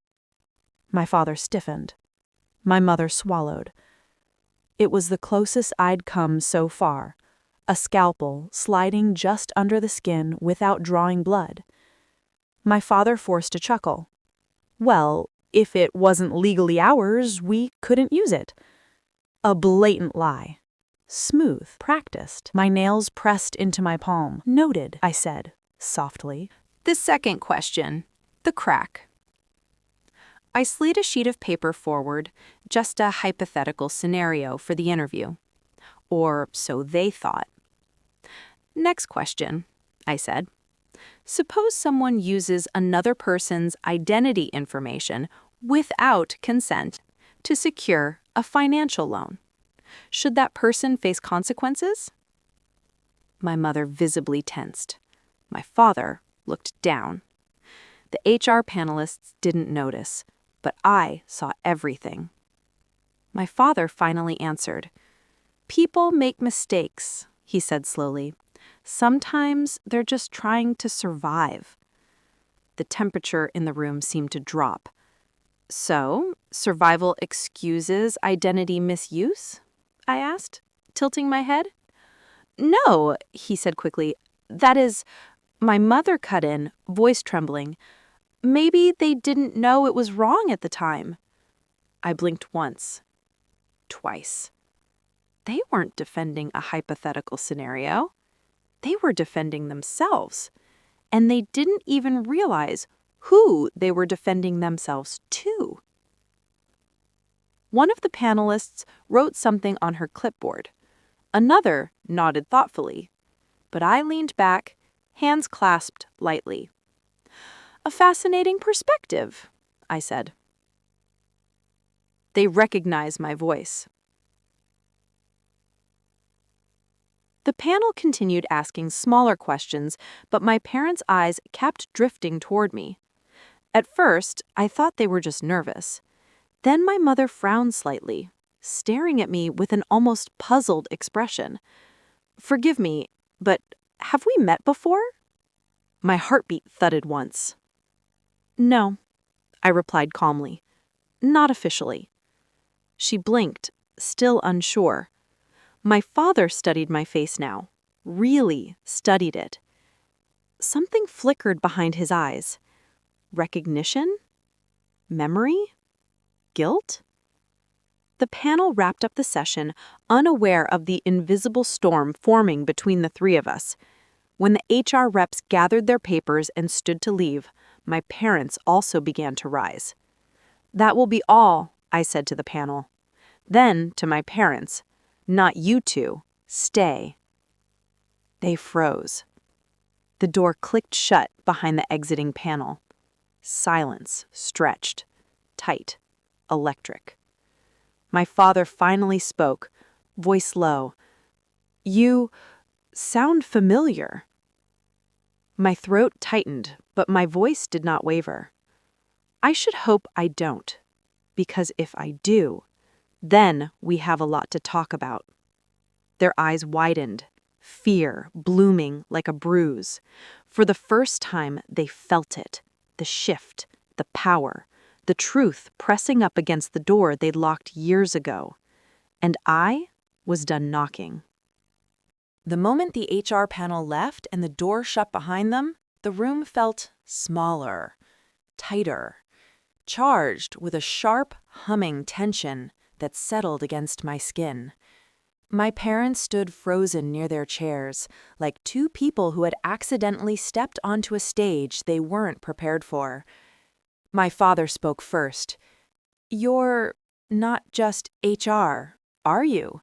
My father stiffened. My mother swallowed. It was the closest I'd come so far, a scalpel sliding just under the skin without drawing blood. My father forced a chuckle. "Well, if it wasn't legally ours, we couldn't use it." A blatant lie. Smooth, practiced. My nails pressed into my palm. "Noted," I said, softly. The second question, the crack. I slid a sheet of paper forward, just a hypothetical scenario for the interview. Or so they thought. "Next question," I said. "Suppose someone uses another person's identity information without consent to secure a financial loan. Should that person face consequences?" My mother visibly tensed. My father looked down. The HR panelists didn't notice, but I saw everything. My father finally answered. "People make mistakes," he said slowly. "Sometimes they're just trying to survive." The temperature in the room seemed to drop. "So, survival excuses identity misuse?" I asked, tilting my head. "No," he said quickly. "That is," my mother cut in, voice trembling. Maybe they didn't know it was wrong at the time. I blinked once, twice. They weren't defending a hypothetical scenario. They were defending themselves. And they didn't even realize who they were defending themselves to. One of the panelists wrote something on her clipboard. Another nodded thoughtfully. But I leaned back, hands clasped lightly. "A fascinating perspective," I said. They recognized my voice. The panel continued asking smaller questions, but my parents' eyes kept drifting toward me. At first, I thought they were just nervous. Then my mother frowned slightly, staring at me with an almost puzzled expression. "Forgive me, but have we met before?" My heartbeat thudded once. "No," I replied calmly. "Not officially." She blinked, still unsure. My father studied my face now, really studied it. Something flickered behind his eyes. Recognition? Memory? Guilt? The panel wrapped up the session, unaware of the invisible storm forming between the three of us. When the HR reps gathered their papers and stood to leave, my parents also began to rise. "That will be all," I said to the panel. Then, to my parents, "Not you two. Stay." They froze. The door clicked shut behind the exiting panel. Silence stretched, tight, electric. My father finally spoke, voice low. "You sound familiar." My throat tightened, but my voice did not waver. "I should hope I don't, because if I do, then we have a lot to talk about." Their eyes widened, fear blooming like a bruise. For the first time, they felt it, the shift, the power, the truth pressing up against the door they'd locked years ago. And I was done knocking. The moment the HR panel left and the door shut behind them, the room felt smaller, tighter, charged with a sharp, humming tension that settled against my skin. My parents stood frozen near their chairs, like two people who had accidentally stepped onto a stage they weren't prepared for. My father spoke first. "You're not just HR, are you?"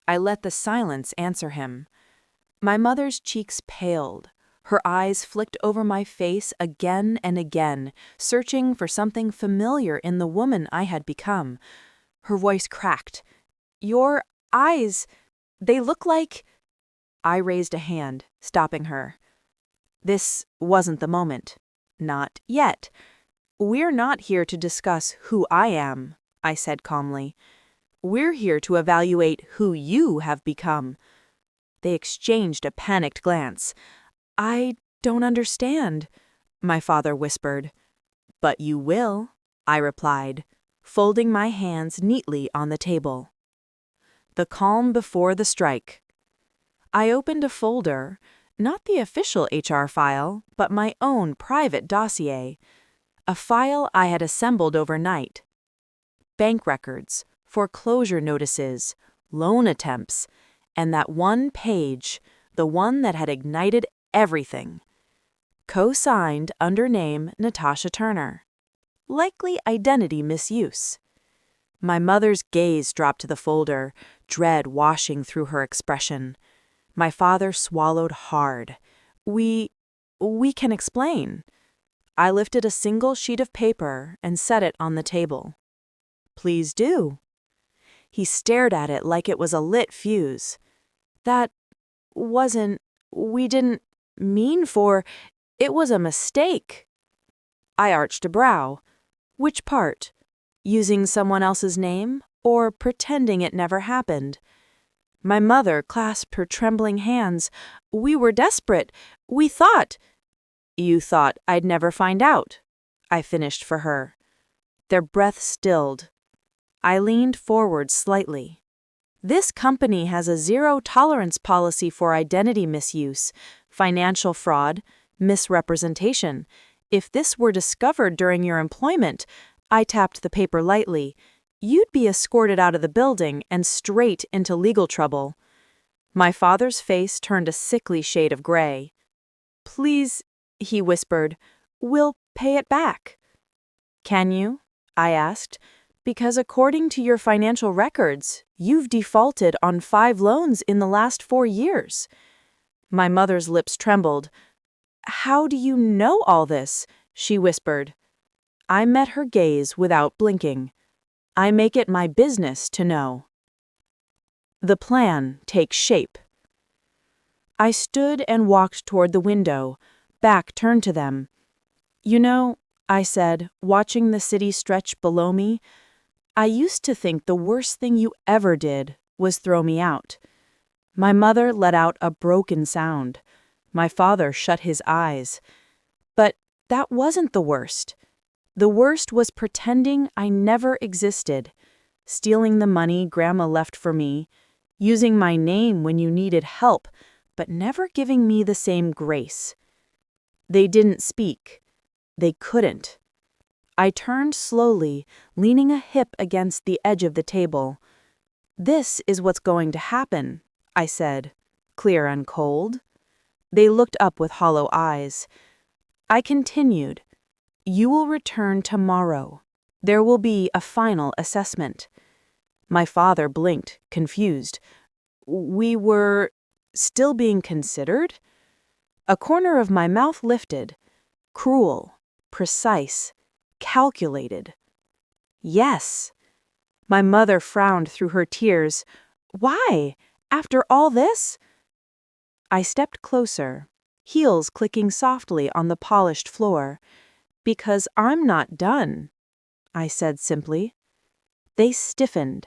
I let the silence answer him. My mother's cheeks paled. Her eyes flicked over my face again and again, searching for something familiar in the woman I had become. Her voice cracked. "Your eyes, they look like—" I raised a hand, stopping her. This wasn't the moment. Not yet. "We're not here to discuss who I am," I said calmly. "We're here to evaluate who you have become." They exchanged a panicked glance. "I don't understand," my father whispered. "But you will," I replied, folding my hands neatly on the table. The calm before the strike. I opened a folder, not the official HR file, but my own private dossier, a file I had assembled overnight. Bank records, foreclosure notices, loan attempts, and that one page, the one that had ignited everything. Co-signed under name Natasha Turner. Likely identity misuse. My mother's gaze dropped to the folder, dread washing through her expression. My father swallowed hard. We can explain." I lifted a single sheet of paper and set it on the table. "Please do." He stared at it like it was a lit fuse. We didn't mean for, it was a mistake." I arched a brow. "Which part? Using someone else's name, or pretending it never happened?" My mother clasped her trembling hands. "We were desperate. We thought—" "You thought I'd never find out," I finished for her. Their breath stilled. I leaned forward slightly. "This company has a zero-tolerance policy for identity misuse, financial fraud, misrepresentation. If this were discovered during your employment, I tapped the paper lightly, you'd be escorted out of the building and straight into legal trouble. My father's face turned a sickly shade of gray. Please, he whispered, we'll pay it back. Can you? I asked, because according to your financial records, you've defaulted on 5 loans in the last 4 years. My mother's lips trembled. How do you know all this? She whispered. I met her gaze without blinking. I make it my business to know. The plan takes shape. I stood and walked toward the window, back turned to them. You know, I said, watching the city stretch below me, I used to think the worst thing you ever did was throw me out. My mother let out a broken sound. My father shut his eyes. But that wasn't the worst. The worst was pretending I never existed, stealing the money Grandma left for me, using my name when you needed help, but never giving me the same grace. They didn't speak. They couldn't. I turned slowly, leaning a hip against the edge of the table. This is what's going to happen, I said, clear and cold. They looked up with hollow eyes. I continued, you will return tomorrow. There will be a final assessment. My father blinked, confused. We were still being considered? A corner of my mouth lifted. Cruel, precise, calculated. Yes. My mother frowned through her tears. Why? After all this? I stepped closer, heels clicking softly on the polished floor. Because I'm not done, I said simply. They stiffened.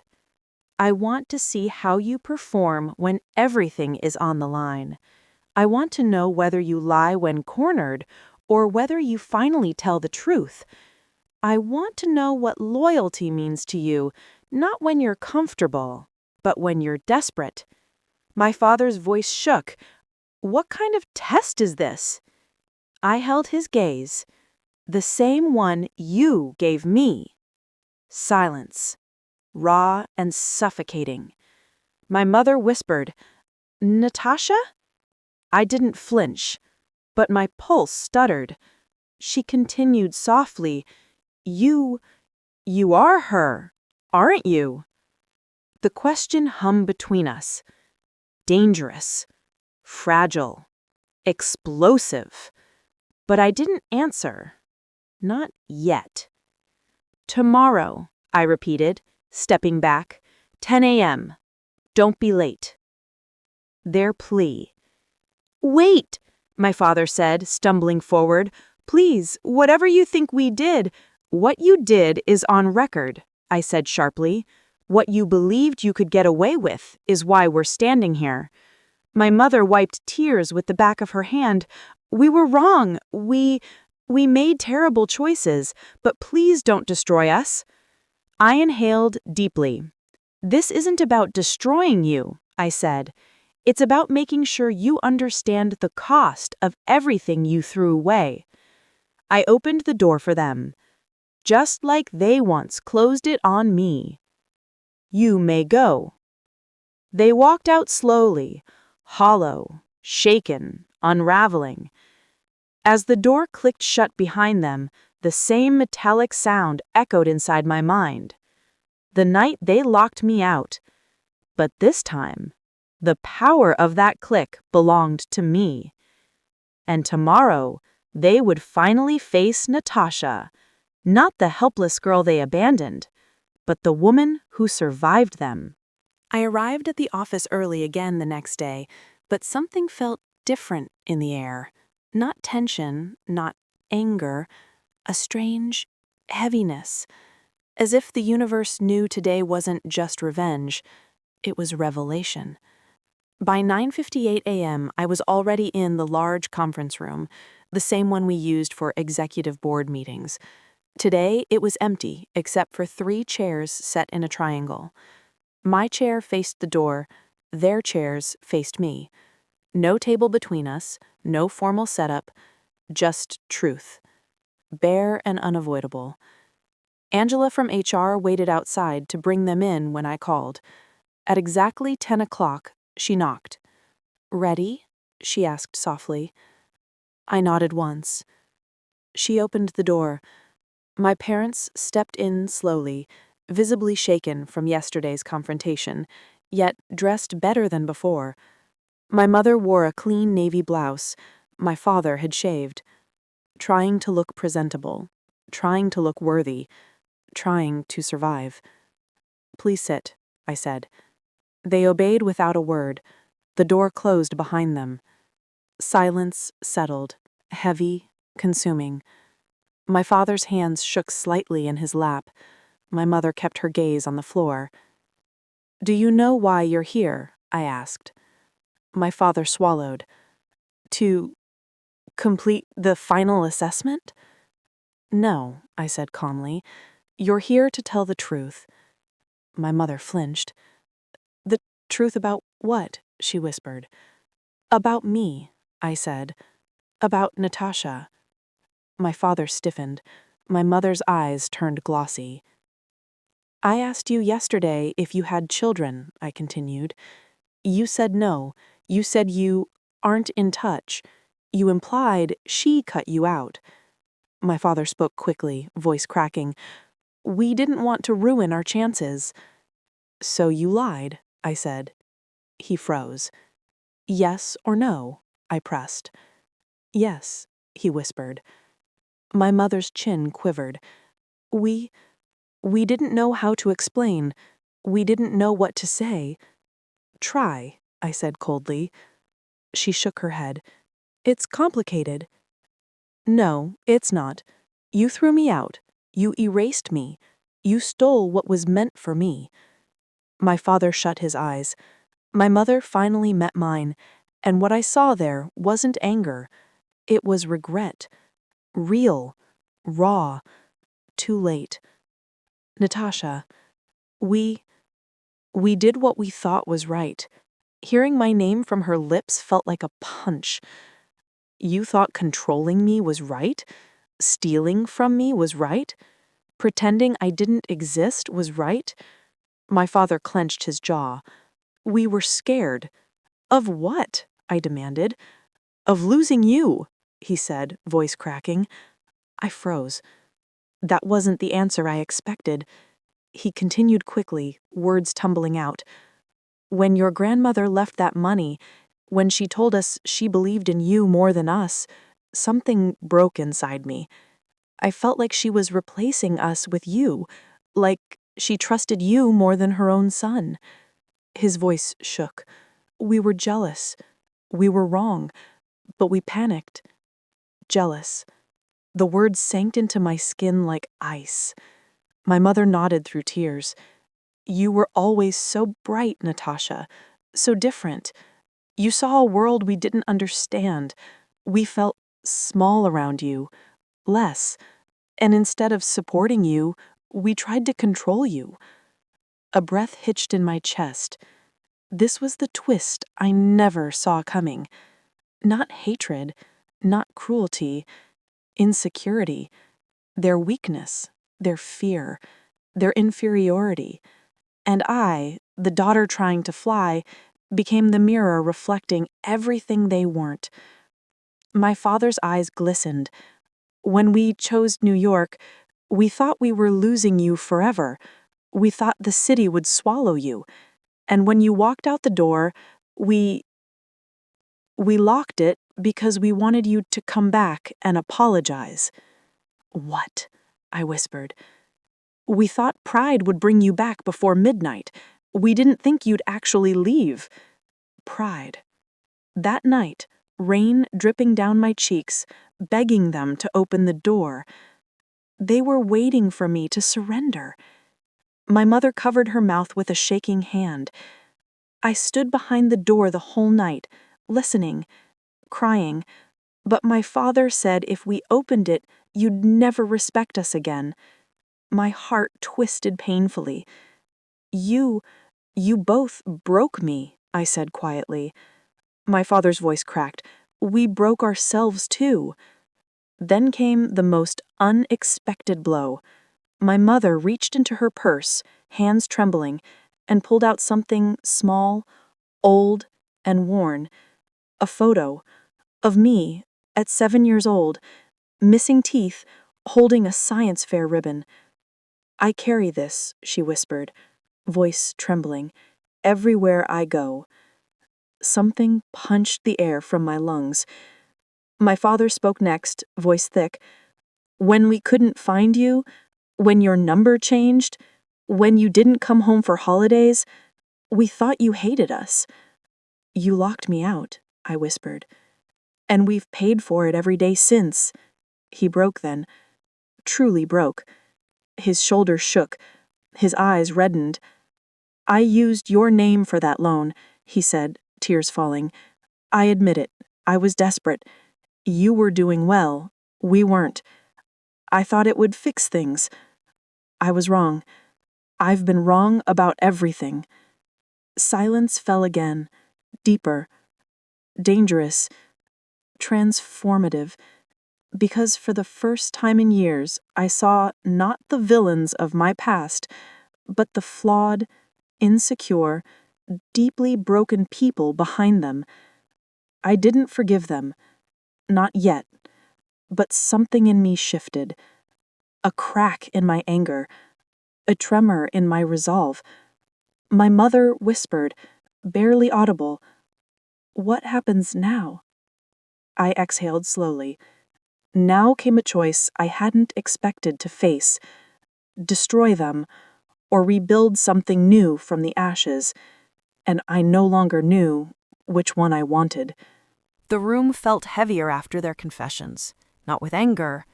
I want to see how you perform when everything is on the line. I want to know whether you lie when cornered or whether you finally tell the truth. I want to know what loyalty means to you, not when you're comfortable, but when you're desperate. My father's voice shook. What kind of test is this? I held his gaze. The same one you gave me. Silence. Raw and suffocating. My mother whispered, Natasha? I didn't flinch, but my pulse stuttered. She continued softly, You are her, aren't you? The question hummed between us. Dangerous, fragile, explosive. But I didn't answer. Not yet. Tomorrow, I repeated, stepping back. 10 a.m. Don't be late. Their plea. Wait, my father said, stumbling forward. Please, whatever you think we did, what you did is on record, I said sharply. What you believed you could get away with is why we're standing here. My mother wiped tears with the back of her hand. We were wrong. We made terrible choices, but please don't destroy us. I inhaled deeply. This isn't about destroying you, I said. It's about making sure you understand the cost of everything you threw away. I opened the door for them, just like they once closed it on me. You may go. They walked out slowly, hollow, shaken, unraveling. As the door clicked shut behind them, the same metallic sound echoed inside my mind. The night they locked me out. But this time, the power of that click belonged to me. And tomorrow, they would finally face Natasha, not the helpless girl they abandoned, but the woman who survived them. I arrived at the office early again the next day, but something felt different in the air. Not tension, not anger, a strange heaviness, as if the universe knew today wasn't just revenge, it was revelation. By 9:58 a.m., I was already in the large conference room, the same one we used for executive board meetings. Today, it was empty except for 3 chairs set in a triangle. My chair faced the door, their chairs faced me. No table between us, no formal setup, just truth. bare and unavoidable. Angela from HR waited outside to bring them in when I called. At exactly 10 o'clock, she knocked. "Ready?" she asked softly. I nodded once. She opened the door. My parents stepped in slowly, visibly shaken from yesterday's confrontation, yet dressed better than before. My mother wore a clean navy blouse. My father had shaved. Trying to look presentable, trying to look worthy, trying to survive. "Please sit," I said. They obeyed without a word. The door closed behind them. Silence settled, heavy, consuming. My father's hands shook slightly in his lap. My mother kept her gaze on the floor. "Do you know why you're here?" I asked. My father swallowed. "To complete the final assessment?" "No," I said calmly. "You're here to tell the truth." My mother flinched. "The truth about what?" she whispered. "About me," I said. "About Natasha." My father stiffened. My mother's eyes turned glossy. "I asked you yesterday if you had children," I continued. "You said no. You said you aren't in touch. You implied she cut you out." My father spoke quickly, voice cracking. "We didn't want to ruin our chances." "So you lied," I said. He froze. "Yes or no?" I pressed. "Yes," he whispered. My mother's chin quivered. We didn't know how to explain. We didn't know what to say." "Try," I said coldly. She shook her head. "It's complicated." "No, it's not. You threw me out. You erased me. You stole what was meant for me." My father shut his eyes. My mother finally met mine, and what I saw there wasn't anger. It was regret. Real. Raw. Too late. "Natasha, we did what we thought was right." Hearing my name from her lips felt like a punch. "You thought controlling me was right? Stealing from me was right? Pretending I didn't exist was right?" My father clenched his jaw. "We were scared." "Of what?" I demanded. "Of losing you," he said, voice cracking. I froze. That wasn't the answer I expected. He continued quickly, words tumbling out. "When your grandmother left that money, when she told us she believed in you more than us, something broke inside me. I felt like she was replacing us with you, like she trusted you more than her own son." His voice shook. "We were jealous. We were wrong, but we panicked." Jealous. The words sank into my skin like ice. My mother nodded through tears. "You were always so bright, Natasha, so different. You saw a world we didn't understand. We felt small around you, less. And instead of supporting you, we tried to control you." A breath hitched in my chest. This was the twist I never saw coming. Not hatred, not cruelty, insecurity, their weakness, their fear, their inferiority. And I, the daughter trying to fly, became the mirror reflecting everything they weren't. My father's eyes glistened. "When we chose New York, we thought we were losing you forever. We thought the city would swallow you. And when you walked out the door, we locked it because we wanted you to come back and apologize." "What?" I whispered. "We thought pride would bring you back before midnight. We didn't think you'd actually leave." Pride. That night, rain dripping down my cheeks, begging them to open the door. They were waiting for me to surrender. My mother covered her mouth with a shaking hand. I stood behind the door the whole night, listening, crying, but my father said if we opened it, you'd never respect us again. My heart twisted painfully. You both broke me," I said quietly. My father's voice cracked. "We broke ourselves too." Then came the most unexpected blow. My mother reached into her purse, hands trembling, and pulled out something small, old, and worn. A photo of me at 7 years old, missing teeth, holding a science fair ribbon. "I carry this," she whispered, voice trembling, "everywhere I go." Something punched the air from my lungs. My father spoke next, voice thick. "When we couldn't find you, when your number changed, when you didn't come home for holidays, we thought you hated us." "You locked me out," I whispered. "And we've paid for it every day since." He broke then. Truly broke. His shoulders shook. His eyes reddened. "I used your name for that loan," he said, tears falling. "I admit it. I was desperate. You were doing well. We weren't. I thought it would fix things. I was wrong. I've been wrong about everything." Silence fell again, deeper, dangerous, transformative, because for the first time in years I saw not the villains of my past, but the flawed, insecure, deeply broken people behind them. I didn't forgive them, not yet, but something in me shifted. A crack in my anger, a tremor in my resolve. My mother whispered, barely audible, "What happens now?" I exhaled slowly. Now came a choice I hadn't expected to face: destroy them, or rebuild something new from the ashes, and I no longer knew which one I wanted. The room felt heavier after their confessions, not with anger,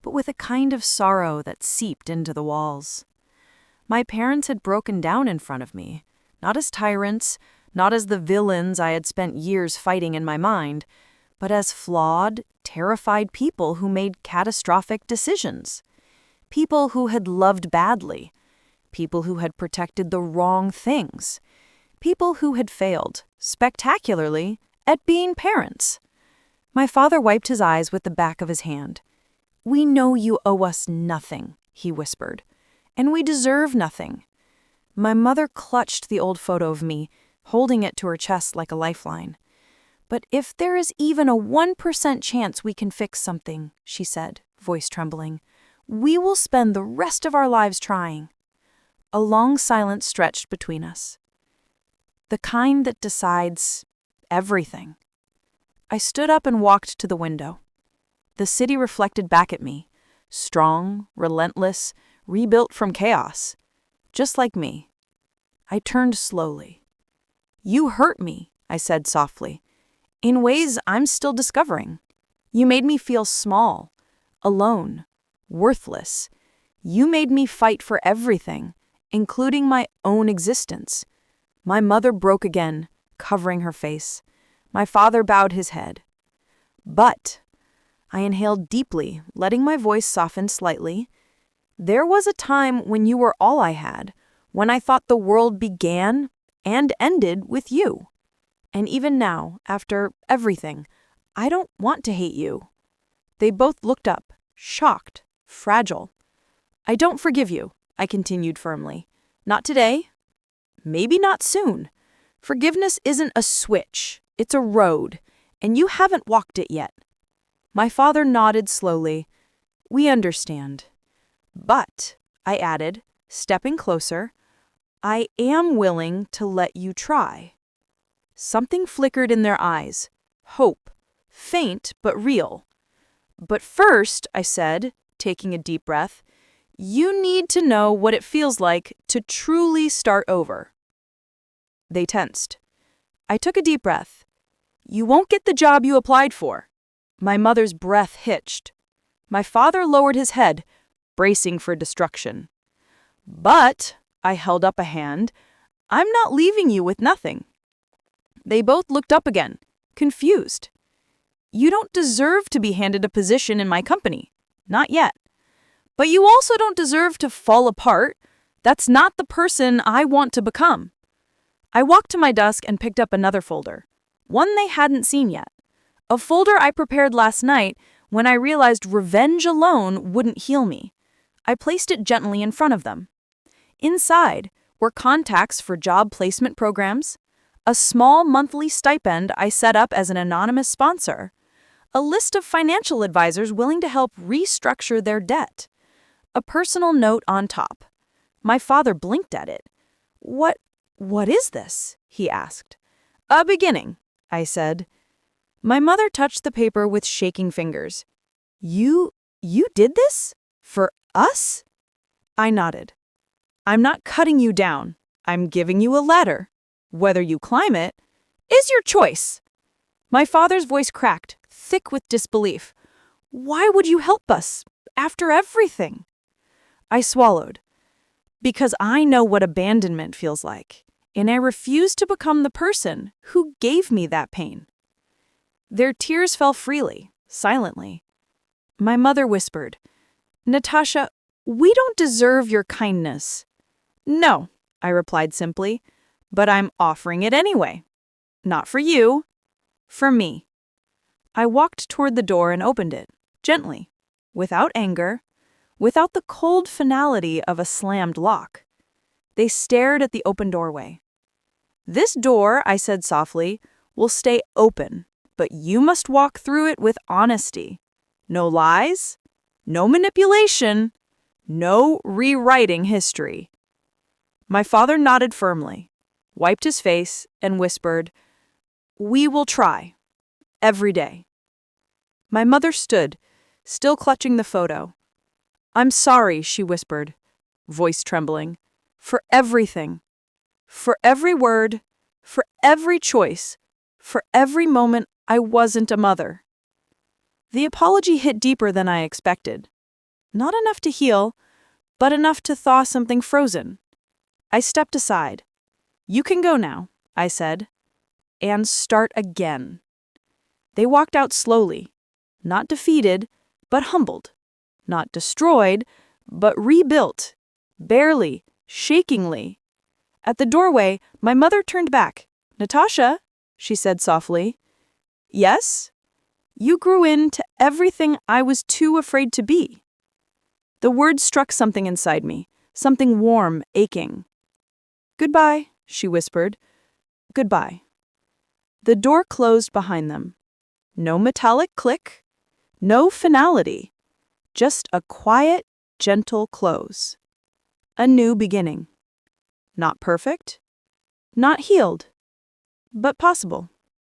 but with a kind of sorrow that seeped into the walls. My parents had broken down in front of me, not as tyrants, not as the villains I had spent years fighting in my mind, but as flawed, terrified people who made catastrophic decisions. People who had loved badly. People who had protected the wrong things. People who had failed, spectacularly, at being parents. My father wiped his eyes with the back of his hand. "We know you owe us nothing," he whispered, "and we deserve nothing." My mother clutched the old photo of me, holding it to her chest like a lifeline. "But if there is even a 1% chance we can fix something," she said, voice trembling, "we will spend the rest of our lives trying." A long silence stretched between us. The kind that decides everything. I stood up and walked to the window. The city reflected back at me, strong, relentless, rebuilt from chaos, just like me. I turned slowly. "You hurt me," I said softly, "in ways I'm still discovering. You made me feel small, alone, worthless. You made me fight for everything, including my own existence." My mother broke again, covering her face. My father bowed his head. "But," I inhaled deeply, letting my voice soften slightly, "there was a time when you were all I had, when I thought the world began and ended with you. And even now, after everything, I don't want to hate you." They both looked up, shocked, fragile. "I don't forgive you," I continued firmly. "Not today. Maybe not soon. Forgiveness isn't a switch, it's a road, and you haven't walked it yet." My father nodded slowly. "We understand. But," I added, stepping closer, "I am willing to let you try." Something flickered in their eyes. Hope. Faint, but real. "But first," I said, taking a deep breath, "you need to know what it feels like to truly start over." They tensed. I took a deep breath. "You won't get the job you applied for." My mother's breath hitched. My father lowered his head, bracing for destruction. "But," I held up a hand, "I'm not leaving you with nothing." They both looked up again, confused. "You don't deserve to be handed a position in my company. Not yet. But you also don't deserve to fall apart. That's not the person I want to become." I walked to my desk and picked up another folder, one they hadn't seen yet. A folder I prepared last night When I realized revenge alone wouldn't heal me, I placed it gently in front of them. Inside were contacts for job placement programs, a small monthly stipend I set up as an anonymous sponsor, a list of financial advisors willing to help restructure their debt, a personal note on top. My father blinked at it. What is this?" he asked. "A beginning," I said. My mother touched the paper with shaking fingers. You did this? For us?" I nodded. "I'm not cutting you down. I'm giving you a ladder. Whether you climb it is your choice." My father's voice cracked, thick with disbelief. "Why would you help us, after everything?" I swallowed. "Because I know what abandonment feels like, and I refuse to become the person who gave me that pain." Their tears fell freely, silently. My mother whispered, "Natasha, we don't deserve your kindness." "No," I replied simply, "but I'm offering it anyway. Not for you, for me." I walked toward the door and opened it, gently, without anger, without the cold finality of a slammed lock. They stared at the open doorway. "This door," I said softly, "will stay open, but you must walk through it with honesty. No lies, no manipulation, no rewriting history." My father nodded firmly, wiped his face, and whispered, "We will try. Every day." My mother stood, still clutching the photo. "I'm sorry," she whispered, voice trembling, "for everything. For every word, for every choice, for every moment I wasn't a mother." The apology hit deeper than I expected. Not enough to heal, but enough to thaw something frozen. I stepped aside. "You can go now," I said, "and start again." They walked out slowly, not defeated, but humbled, not destroyed, but rebuilt, barely, shakingly. At the doorway, my mother turned back. "Natasha," she said softly. "Yes?" "You grew into everything I was too afraid to be." The words struck something inside me, something warm, aching. "Goodbye," she whispered. "Goodbye." The door closed behind them. No metallic click, no finality, just a quiet, gentle close. A new beginning. Not perfect, not healed, but possible.